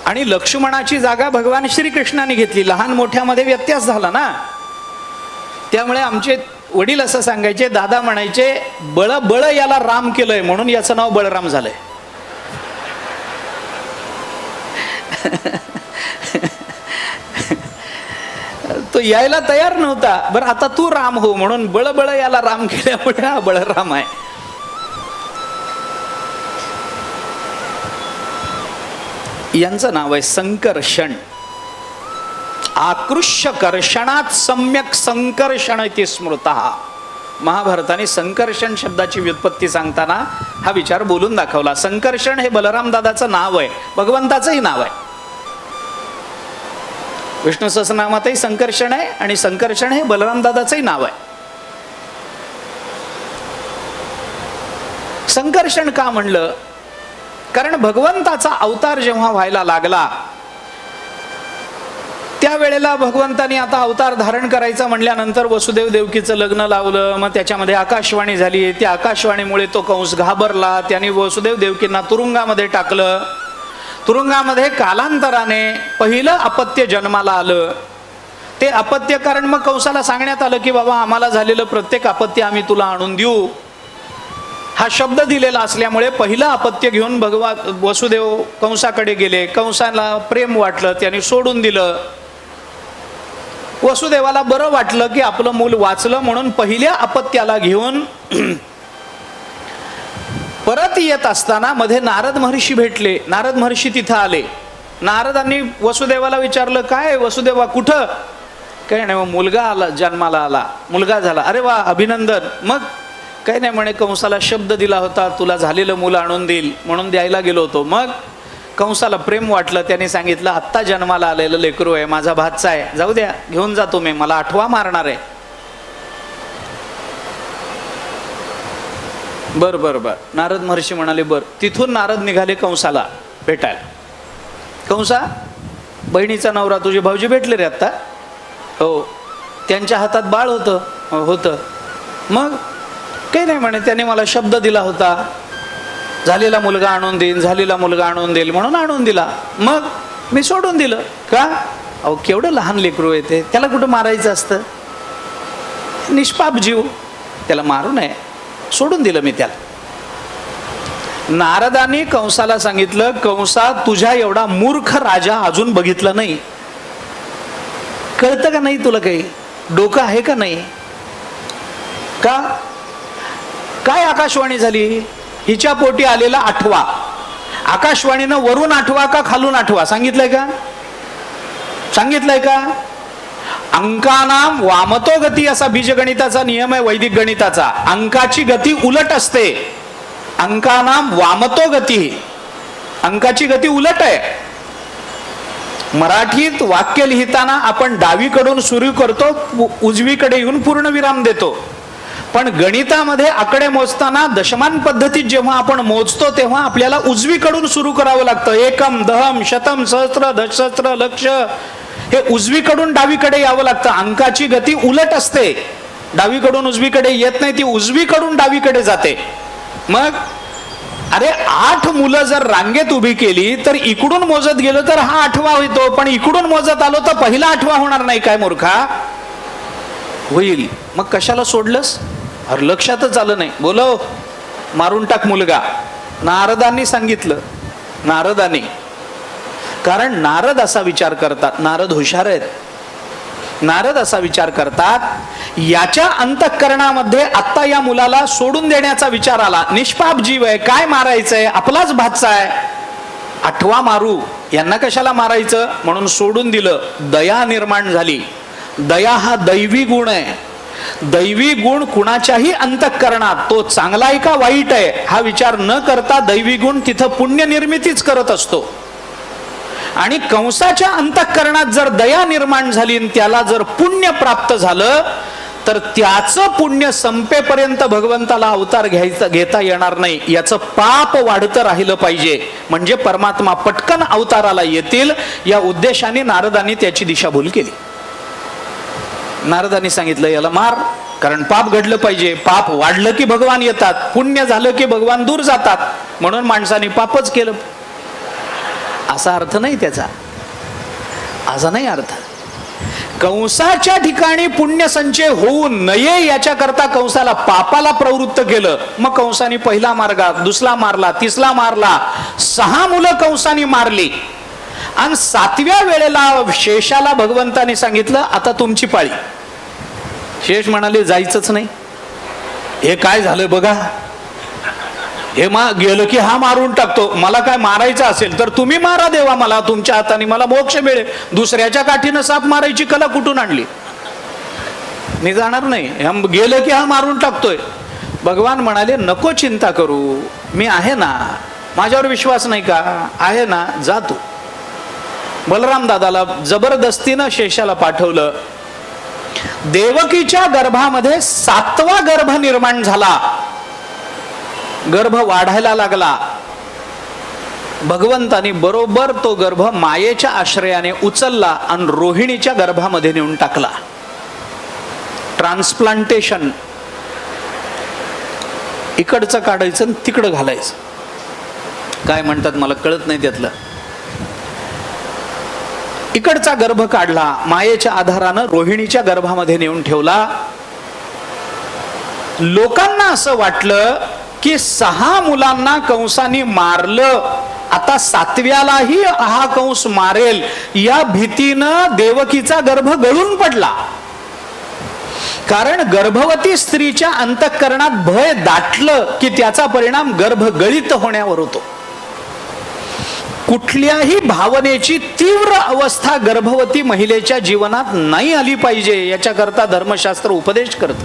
A: आणि लक्ष्मणाची जागा भगवान श्रीकृष्णाने घेतली. लहान मोठ्यामध्ये व्यत्यास झाला ना. त्यामुळे आमचे वडील असं सांगायचे, दादा म्हणायचे, बळ बळ याला राम केलंय म्हणून याचं नाव बळराम झालंय. तो यायला तयार नव्हता. बरं आता तू राम हो म्हणून बळबळ याला राम केल्यामुळे हा बळराम आहे. यांचं नाव आहे संकर्षण. आकृष्य कर्षणात सम्यक संकर्षण इति स्मृतः. महाभारताने संकर्षण शब्दाची व्युत्पत्ती सांगताना हा विचार बोलून दाखवला. संकर्षण हे बलराम दादाचं नाव आहे, भगवंताचंही नाव आहे. विष्णू सहस्रनामातही संकर्षण आहे आणि संकर्षण हे बलराम दादाचंही नाव आहे. संकर्षण का म्हणलं? कारण भगवंताचा अवतार जेव्हा व्हायला लागला त्यावेळेला भगवंतानी आता अवतार धारण करायचा म्हणल्यानंतर वसुदेव देवकीचं लग्न लावलं. मग त्याच्यामध्ये आकाशवाणी झाली. त्या आकाशवाणीमुळे तो कंस घाबरला. त्याने वसुदेव देवकींना तुरुंगामध्ये टाकलं. तुरुंगामध्ये कालांतराने पहिलं अपत्य जन्माला आलं. ते अपत्य कारण मग कंसाला सांगण्यात आलं की बाबा आम्हाला झालेलं प्रत्येक अपत्य आम्ही तुला आणून देऊ, हा शब्द दिलेला असल्यामुळे पहिलं अपत्य घेऊन भगवान वसुदेव कंसाकडे गेले. कंसाला प्रेम वाटलं, त्याने सोडून दिलं. वसुदेवाला बरं वाटलं की आपलं मूल वाचलं म्हणून पहिल्या अपत्याला घेऊन परत येत असताना मध्ये नारद महर्षी भेटले. नारद महर्षी तिथं आले. नारदांनी वसुदेवाला विचारलं, काय वसुदेवा कुठं? काही नाही, मुलगा आला, जन्माला आला, मुलगा झाला. अरे वा, अभिनंदन. मग काही नाही म्हणे, कंसाला शब्द दिला होता तुला झालेलं मुलं आणून देईल म्हणून द्यायला गेलो होतो. मग कंसाला प्रेम वाटलं, त्याने सांगितलं आत्ता जन्माला आलेलं लेकरू आहे, माझा भाचा आहे, जाऊ द्या घेऊन जा तुम्ही, मला आठवा मारणार आहे. बर बर बर. नारद महर्षी म्हणाले बर. तिथून नारद निघाले कंसाला भेटायला. कंसा, बहिणीचा नवरा तुझे भाऊजी भेटले रे आत्ता? हो. त्यांच्या हातात बाळ होतं? होतं. मग काही नाही म्हणे, त्याने मला शब्द दिला होता झालेला मुलगा आणून देईन, झालेला मुलगा आणून देईल म्हणून आणून दिला. मग मी सोडून दिलं. का? अहो केवढं लहान लेकरू आहे ते, त्याला कुठं मारायचं असतं? निष्पाप जीव, त्याला मारू नये, सोडून दिलं मी त्याला. नारदांनी कंसाला सांगितलं, कंसा तुझ्या एवढा मूर्ख राजा अजून बघितला नाही. कळतं का नाही तुला? काही डोकं आहे का नाही? का? काय आकाशवाणी झाली? हिच्या पोटी आलेला आठवा. आकाशवाणीनं वरून आठवा का खालून आठवा सांगितलंय का? सांगितलंय का? अंकानाम वामतो गती असा बीजगणिताचा नियम आहे, वैदिक गणिताचा. अंकाची गती उलट असते. अंकानाम वामतो गती, अंकाची गती उलट आहे. मराठीत वाक्य लिहिताना आपण डावीकडून सुरू करतो, उजवीकडे येऊन पूर्णविराम देतो. पण गणितामध्ये आकडे मोजताना दशमान पद्धतीत जेव्हा आपण मोजतो तेव्हा आपल्याला उजवीकडून सुरू करावं लागतं. एकम, दहम, शतम, सहस्त्र, दशसहस्त्र, लक्ष, हे उजवीकडून डावीकडे यावं लागतं. अंकाची गती उलट असते, डावीकडून उजवीकडे येत नाही, ती उजवीकडून डावीकडे जाते. मग अरे 8 मुलं जर रांगेत उभी केली तर इकडून मोजत गेलो तर हा 8वा होतो, पण इकडून मोजत आलो तर पहिला 8वा होणार नाही काय मूर्खा? होईल. मग कशाला सोडलंस? अरे लक्षातच आलं नाही. बोलो, मारून टाक मुलगा. नारदांनी सांगितलं. नारदांनी, कारण नारद असा विचार करतात, नारद हुशार आहेत. नारद असा विचार करतात, याच्या अंतःकरणामध्ये आत्ता या मुलाला सोडून देण्याचा विचार आला. निष्पाप जीव आहे, काय मारायचंय, आपलाच भाचा आहे, 8वा मारू, यांना कशाला मारायचं म्हणून सोडून दिलं. दया निर्माण झाली. दया हा दैवी गुण आहे. दैवी गुण कुणाच्याही अंतःकरणात तो चांगला आहे का वाईट आहे हा विचार न करता दैवी गुण तिथं पुण्य निर्मितीच करत असतो. आणि कंसाच्या अंतःकरणात जर दया निर्माण झाली आणि त्याला जर पुण्य प्राप्त झालं तर त्याचं पुण्य संपेपर्यंत भगवंताला अवतार घेता येणार नाही. याचं पाप वाढतं राहिलं पाहिजे म्हणजे परमात्मा पटकन अवताराला येतील या उद्देशाने नारदांनी त्याची दिशाभूल केली. नारदांनी सांगितलं याला मार, कारण पाप घडलं पाहिजे. पाप वाढलं की भगवान येतात, पुण्य झालं की भगवान दूर जातात, म्हणून माणसाने पापच केलं. असा अर्थ नाही त्याचा, असा नाही अर्थ. कंसाच्या ठिकाणी पुण्य संचय होऊ नये याच्याकरता कंसाला पापाला प्रवृत्त केलं. मग कंसाने पहिला मारला, दुसरा मारला, तिसरा मारला, 6 मुलं कंसाने मारली. आणि 7व्या वेळेला शेषाला भगवंताने सांगितलं आता तुमची पाळी. शेष म्हणाले जायचंच नाही, हे काय झालं बघा, हे गेलं की हा मारून टाकतो, मला काय मारायचं असेल तर तुम्ही मारा देवा, मला तुमच्या हाताने मला मोक्ष मिळेल. दुसऱ्याच्या काठीनं साप मारायची कला कुठून आणली? मी जाणार नाही, गेलं की हा मारून टाकतोय. भगवान म्हणाले नको चिंता करू, मी आहे ना, माझ्यावर विश्वास नाही का? आहे ना, जा तू. बलराम दादाला जबरदस्तीनं शेषाला पाठवलं. देवकीच्या गर्भामध्ये 7वा गर्भ निर्माण झाला, गर्भ वाढायला लागला. भगवंतानी बरोबर तो गर्भ मायेच्या आश्रयाने उचलला आणि रोहिणीच्या गर्भामध्ये नेऊन टाकला. ट्रान्सप्लांटेशन, इकडचं काढायचं तिकडं घालायचं, काय म्हणतात मला कळत नाही त्यातलं. इकडचा गर्भ काढला, मायेच्या आधारानं रोहिणीच्या गर्भामध्ये नेऊन ठेवला. लोकांना असं वाटलं की 6 मुलांना कंसाने मारलं, आता 7व्यालाही हा कंस मारेल, या भीतीनं देवकीचा गर्भ गळून पडला. कारण गर्भवती स्त्रीच्या अंतःकरणात भय दाटलं की त्याचा परिणाम गर्भ गळीत होण्यावर होतो. कुठल्याही भावनेची तीव्र अवस्था गर्भवती महिलेच्या जीवनात नाही आली पाहिजे याच्याकरता धर्मशास्त्र उपदेश करतं.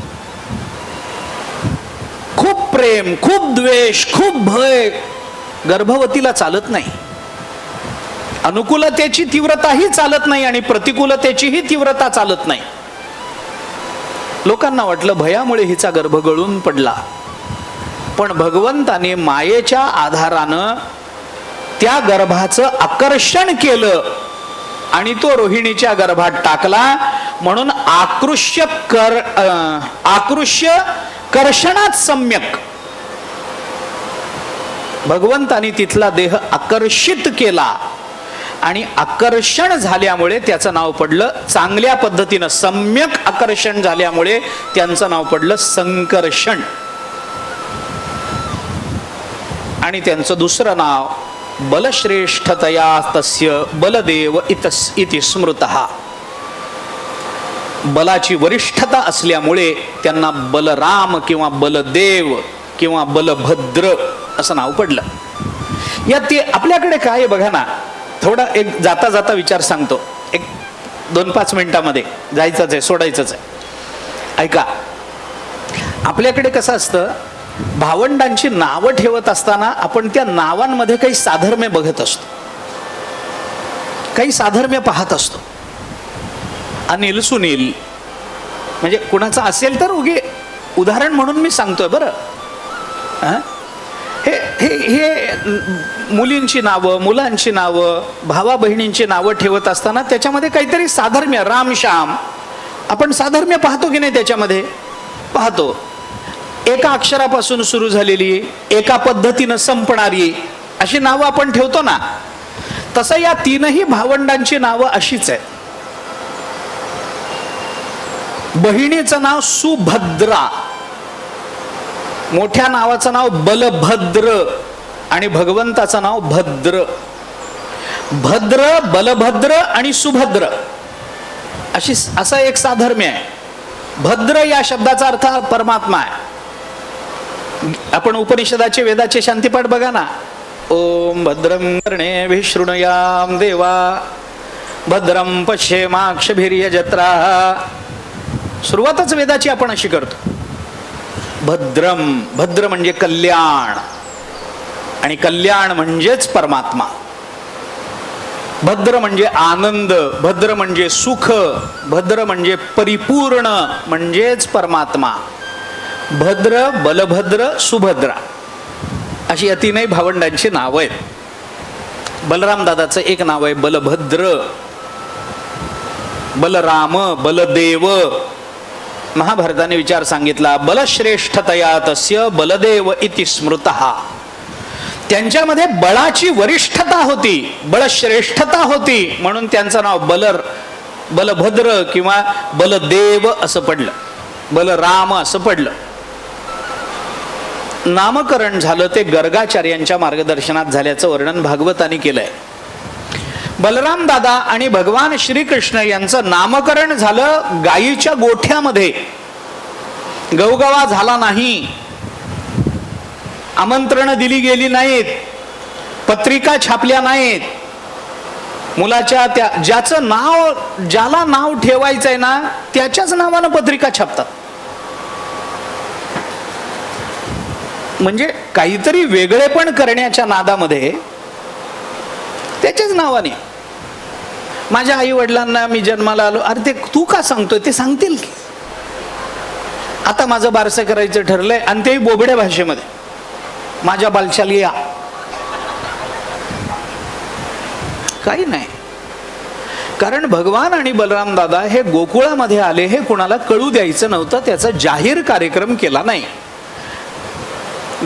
A: खूप प्रेम, खूप द्वेष, खूप भय गर्भवतीला चालत नाही. अनुकूलतेची तीव्रताही चालत नाही आणि प्रतिकूलतेचीही तीव्रता चालत नाही. लोकांना वाटलं भयामुळे हिचा गर्भ गळून पडला, पण भगवंताने मायेच्या आधारानं त्या गर्भाचं आकर्षण केलं आणि तो रोहिणीच्या गर्भात टाकला. म्हणून आकृष्य कर्षणात सम्यक भगवंतानी तिथला देह आकर्षित केला आणि आकर्षण झाल्यामुळे त्याचं नाव पडलं, चांगल्या पद्धतीनं सम्यक आकर्षण झाल्यामुळे त्यांचं नाव पडलं संकर्षण. आणि त्यांचं दुसरं नाव बलश्रेष्ठतया तस्य बलदेव इति स्मृतः. बलाची वरिष्ठता असल्यामुळे त्यांना बलराम किंवा बलदेव किंवा बलभद्र असं नाव पडलं. या ते आपल्याकडे काय आहे बघा ना, थोडा एक जाता जाता विचार सांगतो, एक 2-5 मिनिटामध्ये जायचंच आहे, सोडायचंच आहे. ऐका, आपल्याकडे कसं असतं, भावंडांची नावं ठेवत असताना आपण त्या नावांमध्ये काही साधर्म्य बघत असतो, काही साधर्म्य पाहत असतो. अनिल सुनील म्हणजे कुणाचं असेल तर उगे उदाहरण म्हणून मी सांगतोय बरं. हे हे हे मुलींची नावं, मुलांची नावं, भावा बहिणींची नावं ठेवत असताना त्याच्यामध्ये काहीतरी साधर्म्य, राम श्याम आपण साधर्म्य पाहतो की नाही? त्याच्यामध्ये पाहतो. एका अक्षरापासून सुरू झालेली, एका पद्धतीनं संपणारी अशी नावं आपण ठेवतो ना. तसं या 3ही भावंडांची नावं अशीच आहे. बहिणीचं नाव सुभद्रा, मोठ्या नावाचं नाव बलभद्र आणि भगवंताचं नाव भद्र. भद्र, बलभद्र आणि सुभद्र असं एक साधर्म्य आहे. भद्र या शब्दाचा अर्थ परमात्मा आहे. आपण उपनिषदाचे वेदाचे शांतिपाठ बघा ना. ओम भद्रं कर्णे विशृणुयाम देवा भद्रं पश्येमाक्षभिर्यजत्रा. सुरुवातच वेदाची आपण अशी करतो. भद्रम, भद्र म्हणजे कल्याण, आणि कल्याण म्हणजेच परमात्मा. भद्र म्हणजे आनंद, भद्र म्हणजे सुख, भद्र म्हणजे परिपूर्ण म्हणजेच परमात्मा. भद्र, बलभद्र, सुभद्रा अशी या तीनही भावंडांची नावं आहेत. बलराम दादाचं एक नाव आहे बलभद्र. बलराम, बलदेव. महाभारताने विचार सांगितला, बलश्रेष्ठतया तस्य बलदेव इति स्मृतः. त्यांच्यामध्ये बळाची वरिष्ठता होती, बळश्रेष्ठता होती, म्हणून त्यांचं नाव बलभद्र किंवा बलदेव असं पडलं, बलराम असं पडलं. नामकरण झालं ते गर्गाचार्यांच्या मार्गदर्शनात झाल्याचं वर्णन भागवताने केलंय. बलराम दादा आणि भगवान श्रीकृष्ण यांचं नामकरण झालं गायीच्या गोठ्यामध्ये. गवगवा झाला नाही, आमंत्रण दिली गेली नाहीत, पत्रिका छापल्या नाहीत. मुलाच्या त्या ज्याचं नाव, ज्याला नाव ठेवायचंय ना त्याच्याच नावानं पत्रिका छापतात. म्हणजे काहीतरी वेगळेपण करण्याच्या नादामध्ये त्याच्याच नावाने. माझ्या आई वडिलांना मी जन्माला आलो, अरे ते तू का सांगतोय, ते सांगतील की. आता माझं बारसं करायचं ठरलंय आणि तेही बोबड्या भाषेमध्ये, माझ्या बालशाली या. काही नाही, कारण भगवान आणि बलराम दादा हे गोकुळामध्ये आले हे कुणाला कळू द्यायचं नव्हतं. त्याचा जाहीर कार्यक्रम केला नाही.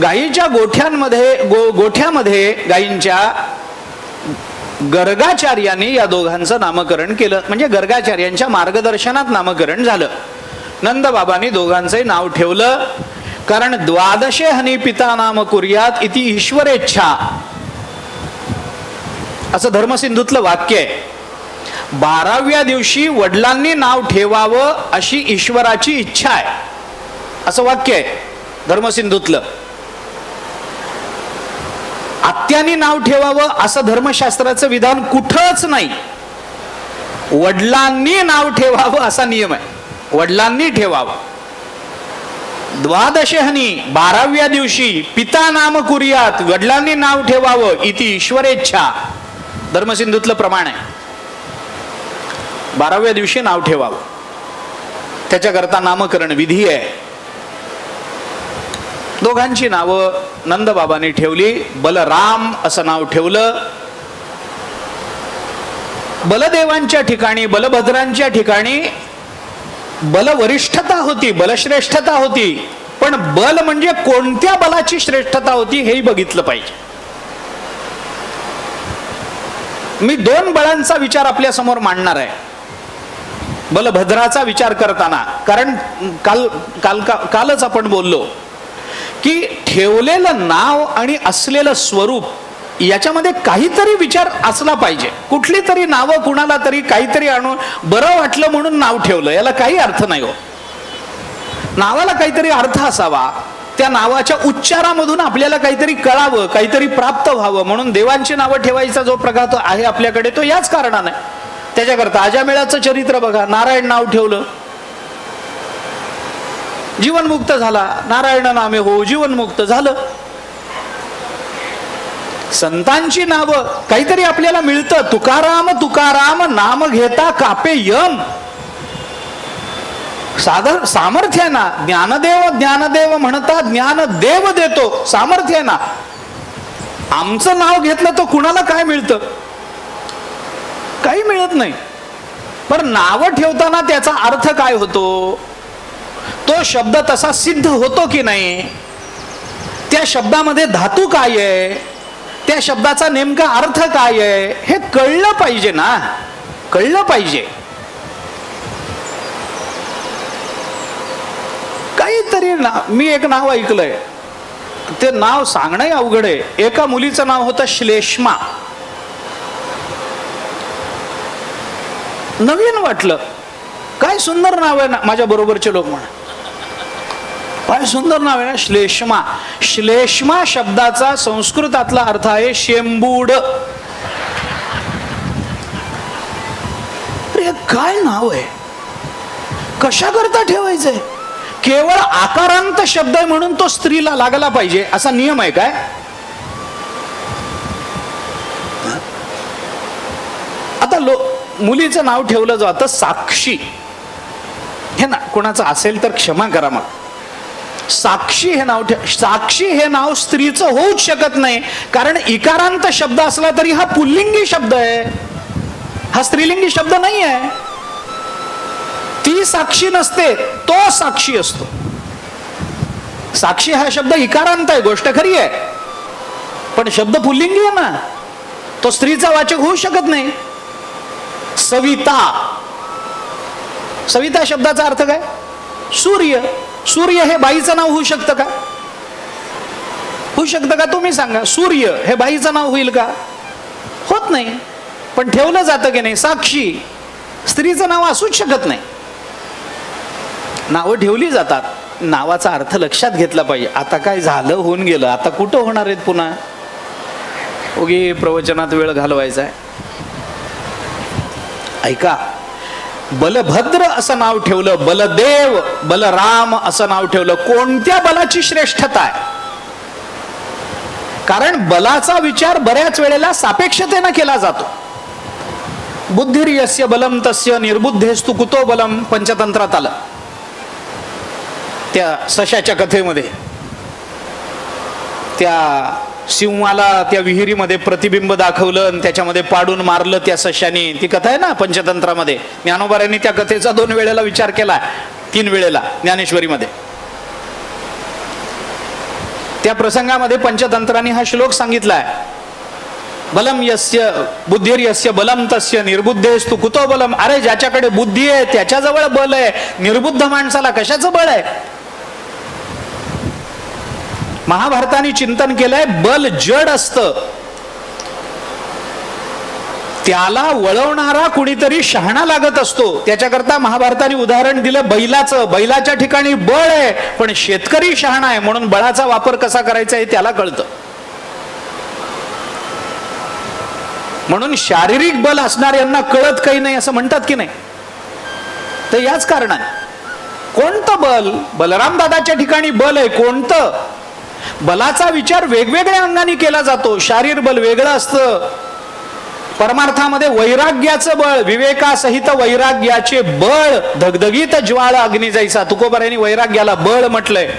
A: गायीच्या गोठ्यामध्ये गायींच्या गर्गाचार्यांनी या दोघांचं नामकरण केलं. म्हणजे गर्गाचार्यांच्या मार्गदर्शनात नामकरण झालं. नंदबाबांनी दोघांचंही नाव ठेवलं, कारण द्वादशे हनी पिता नाम कुर्यात इति ईश्वरेच्छा असं धर्मसिंधूतलं वाक्य आहे. 12व्या दिवशी वडिलांनी नाव ठेवावं अशी ईश्वराची इच्छा आहे असं वाक्य आहे धर्मसिंधूतलं. आत्यानी नाव ठेवावं असं धर्मशास्त्राचं विधान कुठंच नाही. वडिलांनी नाव ठेवावं असा नियम आहे. वडिलांनी ठेवावं. द्वादशहनी 12व्या दिवशी पिता नाम कुर्यात, वडिलांनी नाव ठेवावं इति ईश्वरेच्छा धर्मसिंधूतलं प्रमाण आहे. 12व्या दिवशी नाव ठेवावं, त्याच्याकरता नामकरण विधी आहे. दोघांची नावं नंदबाबांनी ठेवली. बलराम असं नाव ठेवलं. बलदेवांच्या ठिकाणी, बलभद्रांच्या ठिकाणी बलवरिष्ठता होती, बलश्रेष्ठता होती, पण बल म्हणजे कोणत्या बलाची श्रेष्ठता होती हेही बघितलं पाहिजे. मी 2 बळांचा विचार आपल्या समोर मांडणार आहे बलभद्राचा विचार करताना. कारण कालच आपण बोललो की ठेवलेलं नाव आणि असलेलं स्वरूप याच्यामध्ये काहीतरी विचार असला पाहिजे. कुठली तरी नावं कुणाला तरी काहीतरी आणून बरं वाटलं म्हणून नाव ठेवलं, याला काही अर्थ नाही हो. नावाला काहीतरी अर्थ असावा. त्या नावाच्या उच्चारामधून आपल्याला काहीतरी कळावं, काहीतरी प्राप्त व्हावं. म्हणून देवांची नावं ठेवायचा जो प्रकार आहे आपल्याकडे तो याच कारणाने. त्याच्याकरता अजामेळाचं चरित्र बघा. नारायण नाव ठेवलं, जीवनमुक्त झाला. नारायण नामे हो जीवनमुक्त झालं. संतांची नावं काहीतरी आपल्याला मिळतं. तुकाराम तुकाराम नाम घेता कापे यम. सामर्थ्य ना. ज्ञानदेव ज्ञानदेव म्हणता ज्ञान देव देतो. सामर्थ्य ना. आमचं नाव घेतलं तर कुणाला काय मिळतं? काही मिळत नाही. पण नाव ठेवताना त्याचा अर्थ काय होतो? तो शब्द तसा सिद्ध होतो की नाही? त्या शब्दामध्ये धातू काय आहे? त्या शब्दाचा नेमका अर्थ काय आहे हे कळलं पाहिजे ना. कळलं पाहिजे. काहीतरी मी एक नाव ऐकलंय, ते नाव सांगणं अवघड आहे. एका मुलीचं नाव होतं श्लेष्मा. नवीन वाटलं, काय सुंदर नाव आहे ना. माझ्या बरोबरचे लोक म्हणा, काय सुंदर नाव आहे ना श्लेष्मा. श्लेष्मा शब्दाचा संस्कृतातला अर्थ आहे शेंबूड. काय नाव आहे, कशा करता ठेवायचंय? केवळ आकारांत शब्द आहे म्हणून तो स्त्रीला लागला पाहिजे असा नियम आहे काय? आता मुलीचं नाव ठेवलं जातं साक्षी. हे ना कोणाचं असेल तर क्षमा करा. मग साक्षी हे नाव साक्षी हे नाव स्त्रीचं होऊच शकत नाही, कारण इकारांत शब्द असला तरी हा पुल्लिंगी शब्द आहे, हा स्त्रीलिंगी शब्द नाही आहे. ती साक्षी नसते, तो साक्षी असतो. साक्षी हा शब्द इकारांत आहे, गोष्ट खरी आहे, पण शब्द पुल्लिंगी आहे ना, तो स्त्रीचा वाचक होऊ शकत नाही. सविता, सविता शब्दाचा अर्थ काय? सूर्य. सूर्य हे बाईचं नाव होऊ शकतं का? होऊ शकतं का? तुम्ही सांगा. सूर्य हे बाईचं नाव होईल का? होत नाही. पण ठेवलं जातं की नाही? साक्षी स्त्रीचं नाव असूच शकत नाही. नावं ठेवली जातात, नावाचा अर्थ लक्षात घेतला पाहिजे. आता काय झालं, होऊन गेलं, आता कुठं होणार आहेत पुन्हा? उगी प्रवचनात वेळ घालवायचा आहे. ऐका, बलभद्र असं नाव ठेवलं, बलदेव, बलराम असं नाव ठेवलं. कोणत्या बलाची श्रेष्ठता आहे? कारण बलाचा विचार बऱ्याच वेळेला सापेक्षतेने केला जातो. बुद्धिर्यस्य बलम तस्य निर्बुद्धेस्तु कुतो बलम पंचतंत्रात आलं. त्या सशाच्या कथेमध्ये त्या सिंहाला त्या विहिरीमध्ये प्रतिबिंब दाखवलं आणि त्याच्यामध्ये पाडून मारलं त्या सशाने. ती कथा आहे ना पंचतंत्रामध्ये. ज्ञानोबारांनी त्या कथेचा 2 वेळेला विचार केला, 3 वेळेला ज्ञानेश्वरीमध्ये. त्या प्रसंगामध्ये पंचतंत्रांनी हा श्लोक सांगितलाय, बलम यस्य बुद्धिर्यस्य बलम तस्य निर्बुद्धेस्तु कुतो बलम. अरे ज्याच्याकडे बुद्धी आहे त्याच्याजवळ बल आहे, निर्बुद्ध माणसाला कशाचं बळ आहे? महाभारताने चिंतन केलंय, बल जड असतं, त्याला वळवणारा कुणीतरी शहाणा लागत असतो. त्याच्याकरता महाभारताने उदाहरण दिलं बैलाचं. बैलाच्या ठिकाणी बळ आहे, पण शेतकरी शहाणा आहे, म्हणून बळाचा वापर कसा करायचा हे त्याला कळतं. म्हणून शारीरिक बल असणाऱ्यांना कळत काही नाही असं म्हणतात की नाही? तर याच कारणाने कोणतं बल? बलराम दादाच्या ठिकाणी बल आहे. कोणतं? बलाचा विचार वेगवेगळ्या अंगाने केला जातो. शारीर बल वेगळं असतं. परमार्थामध्ये वैराग्याचं बळ, विवेकासहित वैराग्याचे बळ, धगधगीत ज्वाळ अग्नी जैसा. तुकोबारायांनी वैराग्याला बळ म्हटलंय.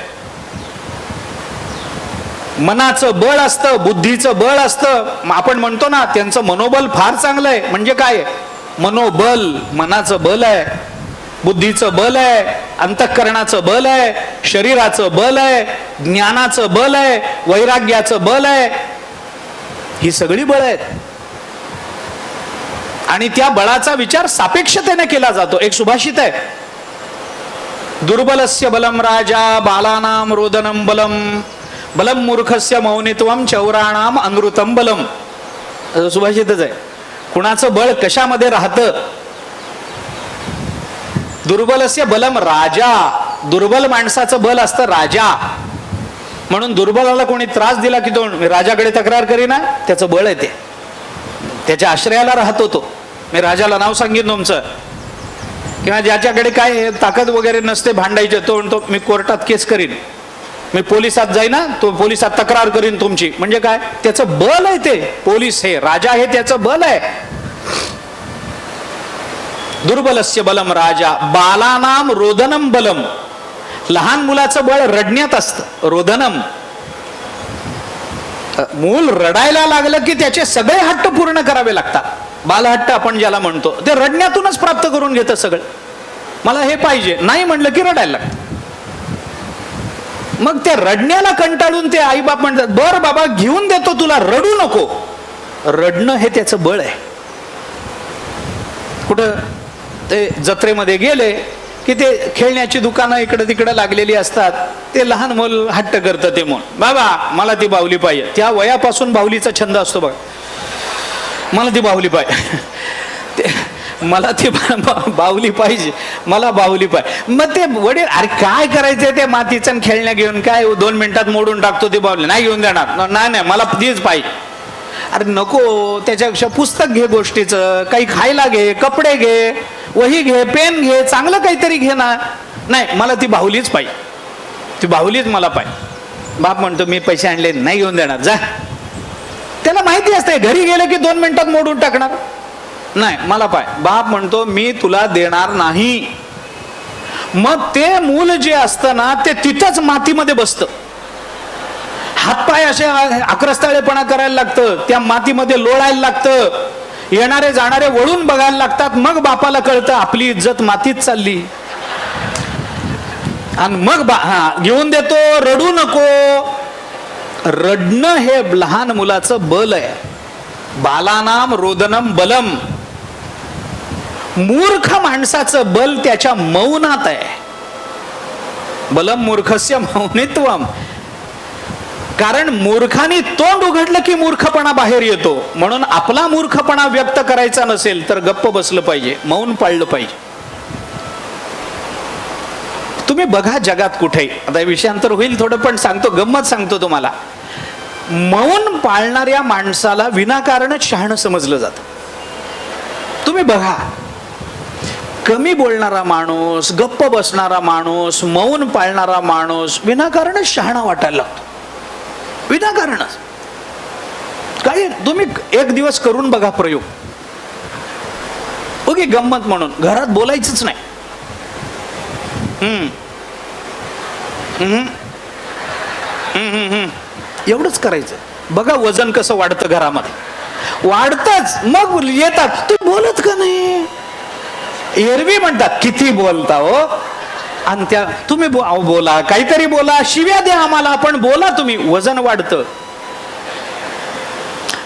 A: मनाचं बळ असतं, बुद्धीचं बळ असतं. आपण म्हणतो ना त्यांचं मनोबल फार चांगलं आहे. म्हणजे काय? मनोबल, मनाचं बल आहे, बुद्धीचं बल आहे, अंतःकरणाचं बल आहे, शरीराचं बल आहे, ज्ञानाचं बल आहे, वैराग्याचं बल आहे. ही सगळी बळ आहेत आणि त्या बळाचा विचार सापेक्षतेने केला जातो. एक सुभाषित आहे, दुर्बलस्य बलम राजा बालानाम रोदनम बलम बलम मूर्खस्य मौनित्वम चौराणाम अनृतम बलम. सुभाषितच आहे. कुणाचं बळ कशामध्ये राहतं? दुर्बलस्य बलम राजा. दुर्बल माणसाचं बल असतं राजा. म्हणून दुर्बलाला कोणी त्रास दिला की तो राजाकडे तक्रार करीना, त्याचं बळ आहे ते, त्याच्या आश्रयाला राहतो तो. मी राजाला नाव सांगितलं तुमचं, किंवा ज्याच्याकडे काय ताकद वगैरे नसते भांडायचे, तो म्हणतो मी कोर्टात केस करीन, मी पोलिसात जाईन ना, तो पोलिसात तक्रार करीन तुमची. म्हणजे काय? त्याचं बल आहे ते. पोलीस हे राजा हे त्याचं बल आहे. दुर्बलस्य बलम राजा बालानाम रोदनम बलम. लहान मुलाचं बळ रडण्यात असतं. रोदनम, मूल रडायला लागलं की त्याचे सगळे हट्ट पूर्ण करावे लागतात. बालहट्ट आपण ज्याला म्हणतो, ते रडण्यातूनच प्राप्त करून घेतं सगळं. मला हे पाहिजे, नाही म्हणलं की रडायला लागतं. मग त्या रडण्याला कंटाळून ते आई बाप म्हणतात, बर बाबा घेऊन देतो तुला, रडू नको. रडणं हे त्याचं बळ आहे. कुठं ते जत्रेमध्ये गेले की ते खेळण्याची दुकानं इकडे तिकडे लागलेली असतात. ते लहान मुल हट्ट करतं, ते म्हणून बाबा मला ती बाहुली पाहिजे. त्या वयापासून बाहुलीचा छंद असतो बघा, मला ती बाहुली पाहिजे, मला ती बाहुली पाहिजे, मला बाहुली पाहिजे. मग ते वडील, अरे काय करायचंय ते मातीचं खेळण्या घेऊन, काय 2 मिनिटात मोडून टाकतो ती बाहुली. नाही घेऊन देणार, नाही मला तीच पाहिजे. अरे नको, त्याच्यापेक्षा पुस्तक घे गोष्टीचं, काही खायला घे, कपडे घे, वही घे, पेन घे, चांगलं काहीतरी घे ना. नाही, मला ती बाहुलीच पाहिजे, ती बाहुलीच मला पाहिजे. बाप म्हणतो मी पैसे आणले नाही घेऊन देणार, जा. त्याला माहिती असते घरी गेलं की 2 मिनिटात मोडून टाकणार. नाही, मला पाहिजे. बाप म्हणतो मी तुला देणार नाही. मग ते मूल जे असतं ना ते तिथंच मातीमध्ये बसतं. हातपाय असे आक्रस्ताळेपणा करायला लागतं, त्या मातीमध्ये लोळायला लागतं, येणारे जाणारे वळून बघायला लागतात. मग बापाला कळतं आपली इज्जत मातीत चालली. आणि मग घेऊन देतो. रडू नको. रडणं हे लहान मुलाचं बल आहे. बालानाम रोदनम बलम. मूर्ख माणसाचं बल त्याच्या मौनात आहे. बलम मूर्खस्य मौनित्वम. कारण मूर्खाने तोंड उघडलं की मूर्खपणा बाहेर येतो. म्हणून आपला मूर्खपणा व्यक्त करायचा नसेल तर गप्प बसलं पाहिजे, मौन पाळलं पाहिजे. तुम्ही बघा जगात कुठे, आता विषयांतर होईल थोडं पण सांगतो, गंमत सांगतो तुम्हाला. मौन पाळणाऱ्या माणसाला विनाकारणच शहाणं समजलं जातं. तुम्ही बघा, कमी बोलणारा माणूस, गप्प बसणारा माणूस, मौन पाळणारा माणूस विनाकारणच शहाणा वाटायला लागतो. विनाकारणच. काय तुम्ही एक दिवस करून बघा प्रयोग. ओके, गंमत म्हणून घरात बोलायचंच नाही. एवढंच करायचं. बघा वजन कसं वाढतं घरामध्ये. वाढतच. मग येतात तू बोलत का नाही. एरवी म्हणतात किती बोलता हो. आणि त्या तुम्ही बोला, काहीतरी बोला, शिव्या द्या आम्हाला, पण बोला तुम्ही. वजन वाढतं.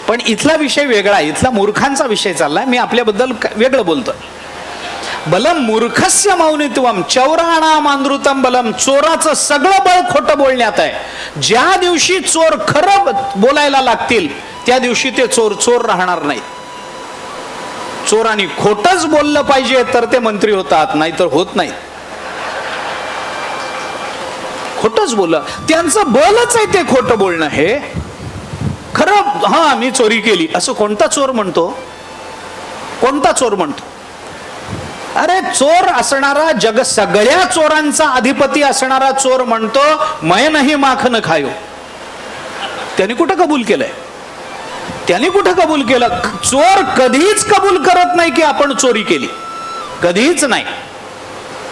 A: पण इथला विषय वेगळा, इथला मूर्खांचा विषय चाललाय. मी आपल्याबद्दल वेगळं बोलतोय. बलम मूर्खस्य मौनित्वम चौराणाम आंद्रुतम बलम. चोराचं सगळं बळ खोटं बोलण्यात आहे. ज्या दिवशी चोर खरं बोलायला लागतील त्या दिवशी ते चोर चोर राहणार नाहीत. चोरांनी खोटच बोललं पाहिजे तर ते मंत्री होतात, नाहीतर होत नाही. खोटच बोललं, त्यांचं बलच आहे ते खोटं बोलणं. हे खरं, हा मी चोरी केली असं कोणता चोर म्हणतो? कोणता चोर म्हणतो? अरे चोर असणारा, जग सगळ्या चोरांचा अधिपती असणारा चोर म्हणतो मैं नाही माख न खायो. त्यांनी कुठं कबूल केलंय? त्यांनी कुठं कबूल केलं? चोर कधीच कबूल करत नाही की आपण चोरी केली, कधीच नाही.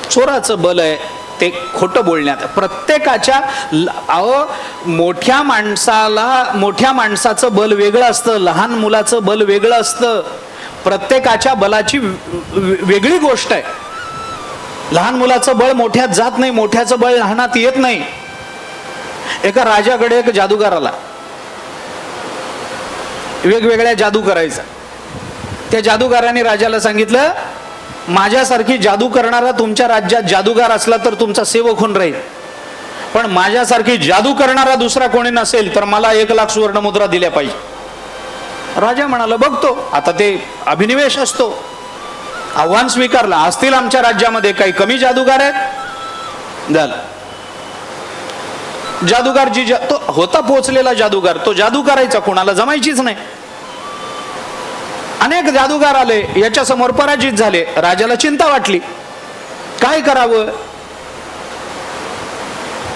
A: चोराचं बल आहे ते खोटं बोलण्यात. प्रत्येकाच्या मोठ्या माणसाचं बल वेगळं असतं, लहान मुलाचं बल वेगळं असतं. प्रत्येकाच्या बलाची वेगळी गोष्ट आहे. लहान मुलाचं बळ मोठ्यात जात नाही, मोठ्याचं बळ लहानात येत नाही. एका राजाकडे एक जादूगार आला, वेगवेगळ्या जादू करायचा. त्या जादूगाराने राजाला सांगितलं माझ्यासारखी जादू करणारा तुमच्या राज्यात जादूगार असला तर तुमचा सेवक होऊन राहील, पण माझ्यासारखी जादू करणारा दुसरा कोणी नसेल तर मला 1 लाख सुवर्णमुद्रा दिल्या पाहिजे. राजा म्हणाला बघतो. आता ते अभिनिवेश असतो. आव्हान स्वीकारला. असतील आमच्या राज्यामध्ये काही कमी जादूगार आहेत? झालं. जादूगार तो होता पोचलेला जादूगार, तो जादू करायचा, कोणाला जमायचीच नाही. अनेक जादूगार आले, याच्या समोर पराजित झाले. राजाला चिंता वाटली, काय करावं.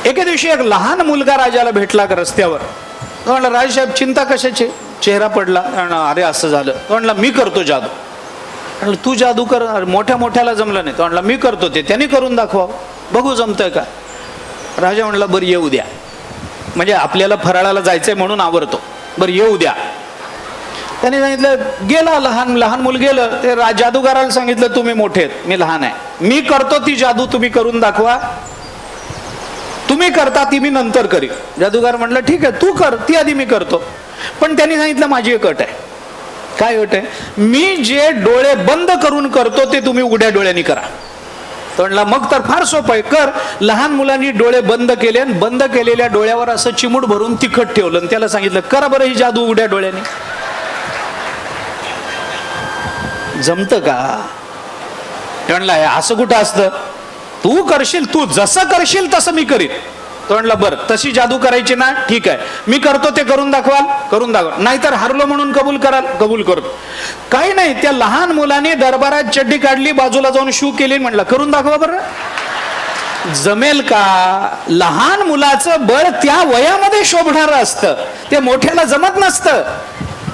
A: एके दिवशी एक लहान मुलगा राजाला भेटला रस्त्यावर. तो म्हणला राजसाहेब चिंता कशाची? चेहरा पडला. अरे असं झालं. तो म्हणला मी करतो जादू. म्हणलं तू जादू कर. मोठ्या मोठ्याला जमलं नाही. तो म्हणला मी करतो, ते त्यांनी करून दाखवा, बघू जमतंय का. राजा म्हणला बरं येऊ द्या, म्हणजे आपल्याला फराळाला जायचंय म्हणून आवरतो, बरं येऊ द्या. त्याने सांगितलं. गेला लहान मूल गेलं. ते जादूगाराला सांगितलं तुम्ही मोठे आहेत, मी लहान आहे, मी करतो ती जादू, तुम्ही करून दाखवा. तुम्ही करता ती मी नंतर करीन. जादूगार म्हणलं ठीक आहे तू कर, ती आधी मी करतो. पण त्यांनी सांगितलं माझी एक अट आहे. काय अट आहे? मी जे डोळे बंद करून करतो ते तुम्ही उघड्या डोळ्यांनी करा. तो म्हणला मग तर फार सोपं आहे, कर. लहान मुलांनी डोळे बंद केले, बंद केलेल्या डोळ्यावर असं चिमूट भरून तिखट ठेवलं आणि त्याला सांगितलं करा बरं ही जादू उघड्या डोळ्याने. जमतं का? म्हणला असं कुठं असतं? तू करशील, तू जसं करशील तसं मी करीन. तो म्हणला बरं तशी जादू करायची ना, ठीक आहे मी करतो, ते करून दाखवाल, करून दाखवा, नाहीतर हारलो म्हणून कबूल कराल, कबूल करतो. काही नाही, त्या लहान मुलाने दरबारात चड्डी काढली, बाजूला जाऊन शू केली, म्हणला करून दाखवा बरं. जमेल का? लहान मुलाचं बळ त्या वयामध्ये शोभणारं असतं, ते मोठ्याला जमत नसतं.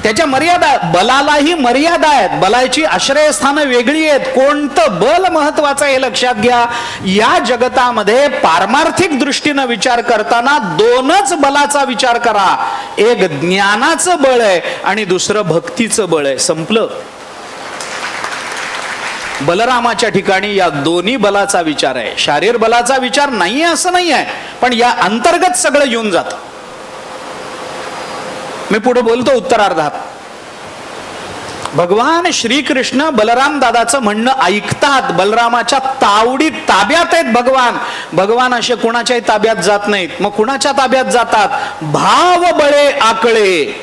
A: त्याच्या मर्यादा, बलालाही मर्यादा आहेत, बलाची आश्रयस्थानं वेगळी आहेत. कोणतं बल महत्वाचं हे लक्षात घ्या. या जगतामध्ये पारमार्थिक दृष्टीनं विचार करताना दोनच बलाचा विचार करा. एक ज्ञानाचं बळ आहे आणि दुसरं भक्तीचं बळ आहे. संपलं. बलरामाच्या ठिकाणी या दोन्ही बलाचा विचार आहे. शारीर बलाचा विचार नाहीये असं नाही आहे, पण या अंतर्गत सगळं येऊन जातं. मी पुढे बोलतो उत्तरार्धात. भगवान श्रीकृष्ण बलराम दादाचं म्हणणं ऐकतात. बलरामाच्या तावडीत ताब्यात आहेत भगवान. भगवान असे कुणाच्याही ताब्यात जात नाहीत. मग कुणाच्या ताब्यात जातात? भाव बळे आकळे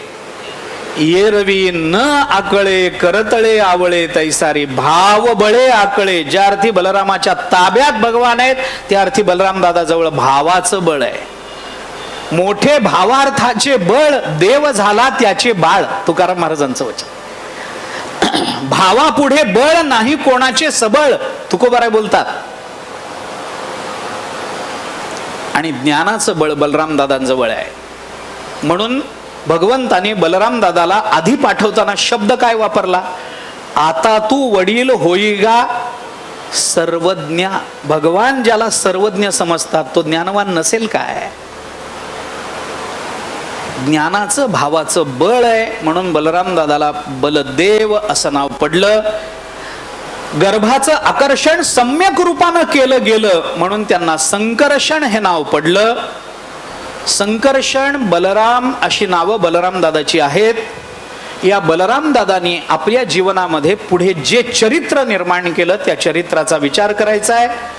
A: येरवी न आकळे करतळे आवळे तैसारी. भाव बळे आकळे, ज्या अर्थी बलरामाच्या ताब्यात भगवान आहेत त्या अर्थी बलराम दादा जवळ भावाचं बळ आहे. मोठे भावार्थाचे बळ देव झाला त्याचे बाळ, तुकाराम महाराजांचं वचन. भावापुढे बळ नाही कोणाचे सबळ, तुकोबाराय बोलतात. आणि ज्ञानाचं बळ बलराम दादांजवळ आहे. म्हणून भगवंताने बलराम दादाला आधी पाठवताना शब्द काय वापरला? आता तू वडील होईगा सर्वज्ञ. भगवान ज्याला सर्वज्ञ समजतात तो ज्ञानवान नसेल काय? ज्ञानाचं भावाचं बळ आहे, म्हणून बलराम दादाला बलदेव असं नाव पडलं. गर्भाचं आकर्षण सम्यक रूपानं केलं गेलं म्हणून त्यांना संकर्षण हे नाव पडलं. संकर्षण, बलराम अशी नावं बलराम दादाची आहेत. या बलराम दादानी आपल्या जीवनामध्ये पुढे जे चरित्र निर्माण केलं त्या चरित्राचा विचार करायचा आहे.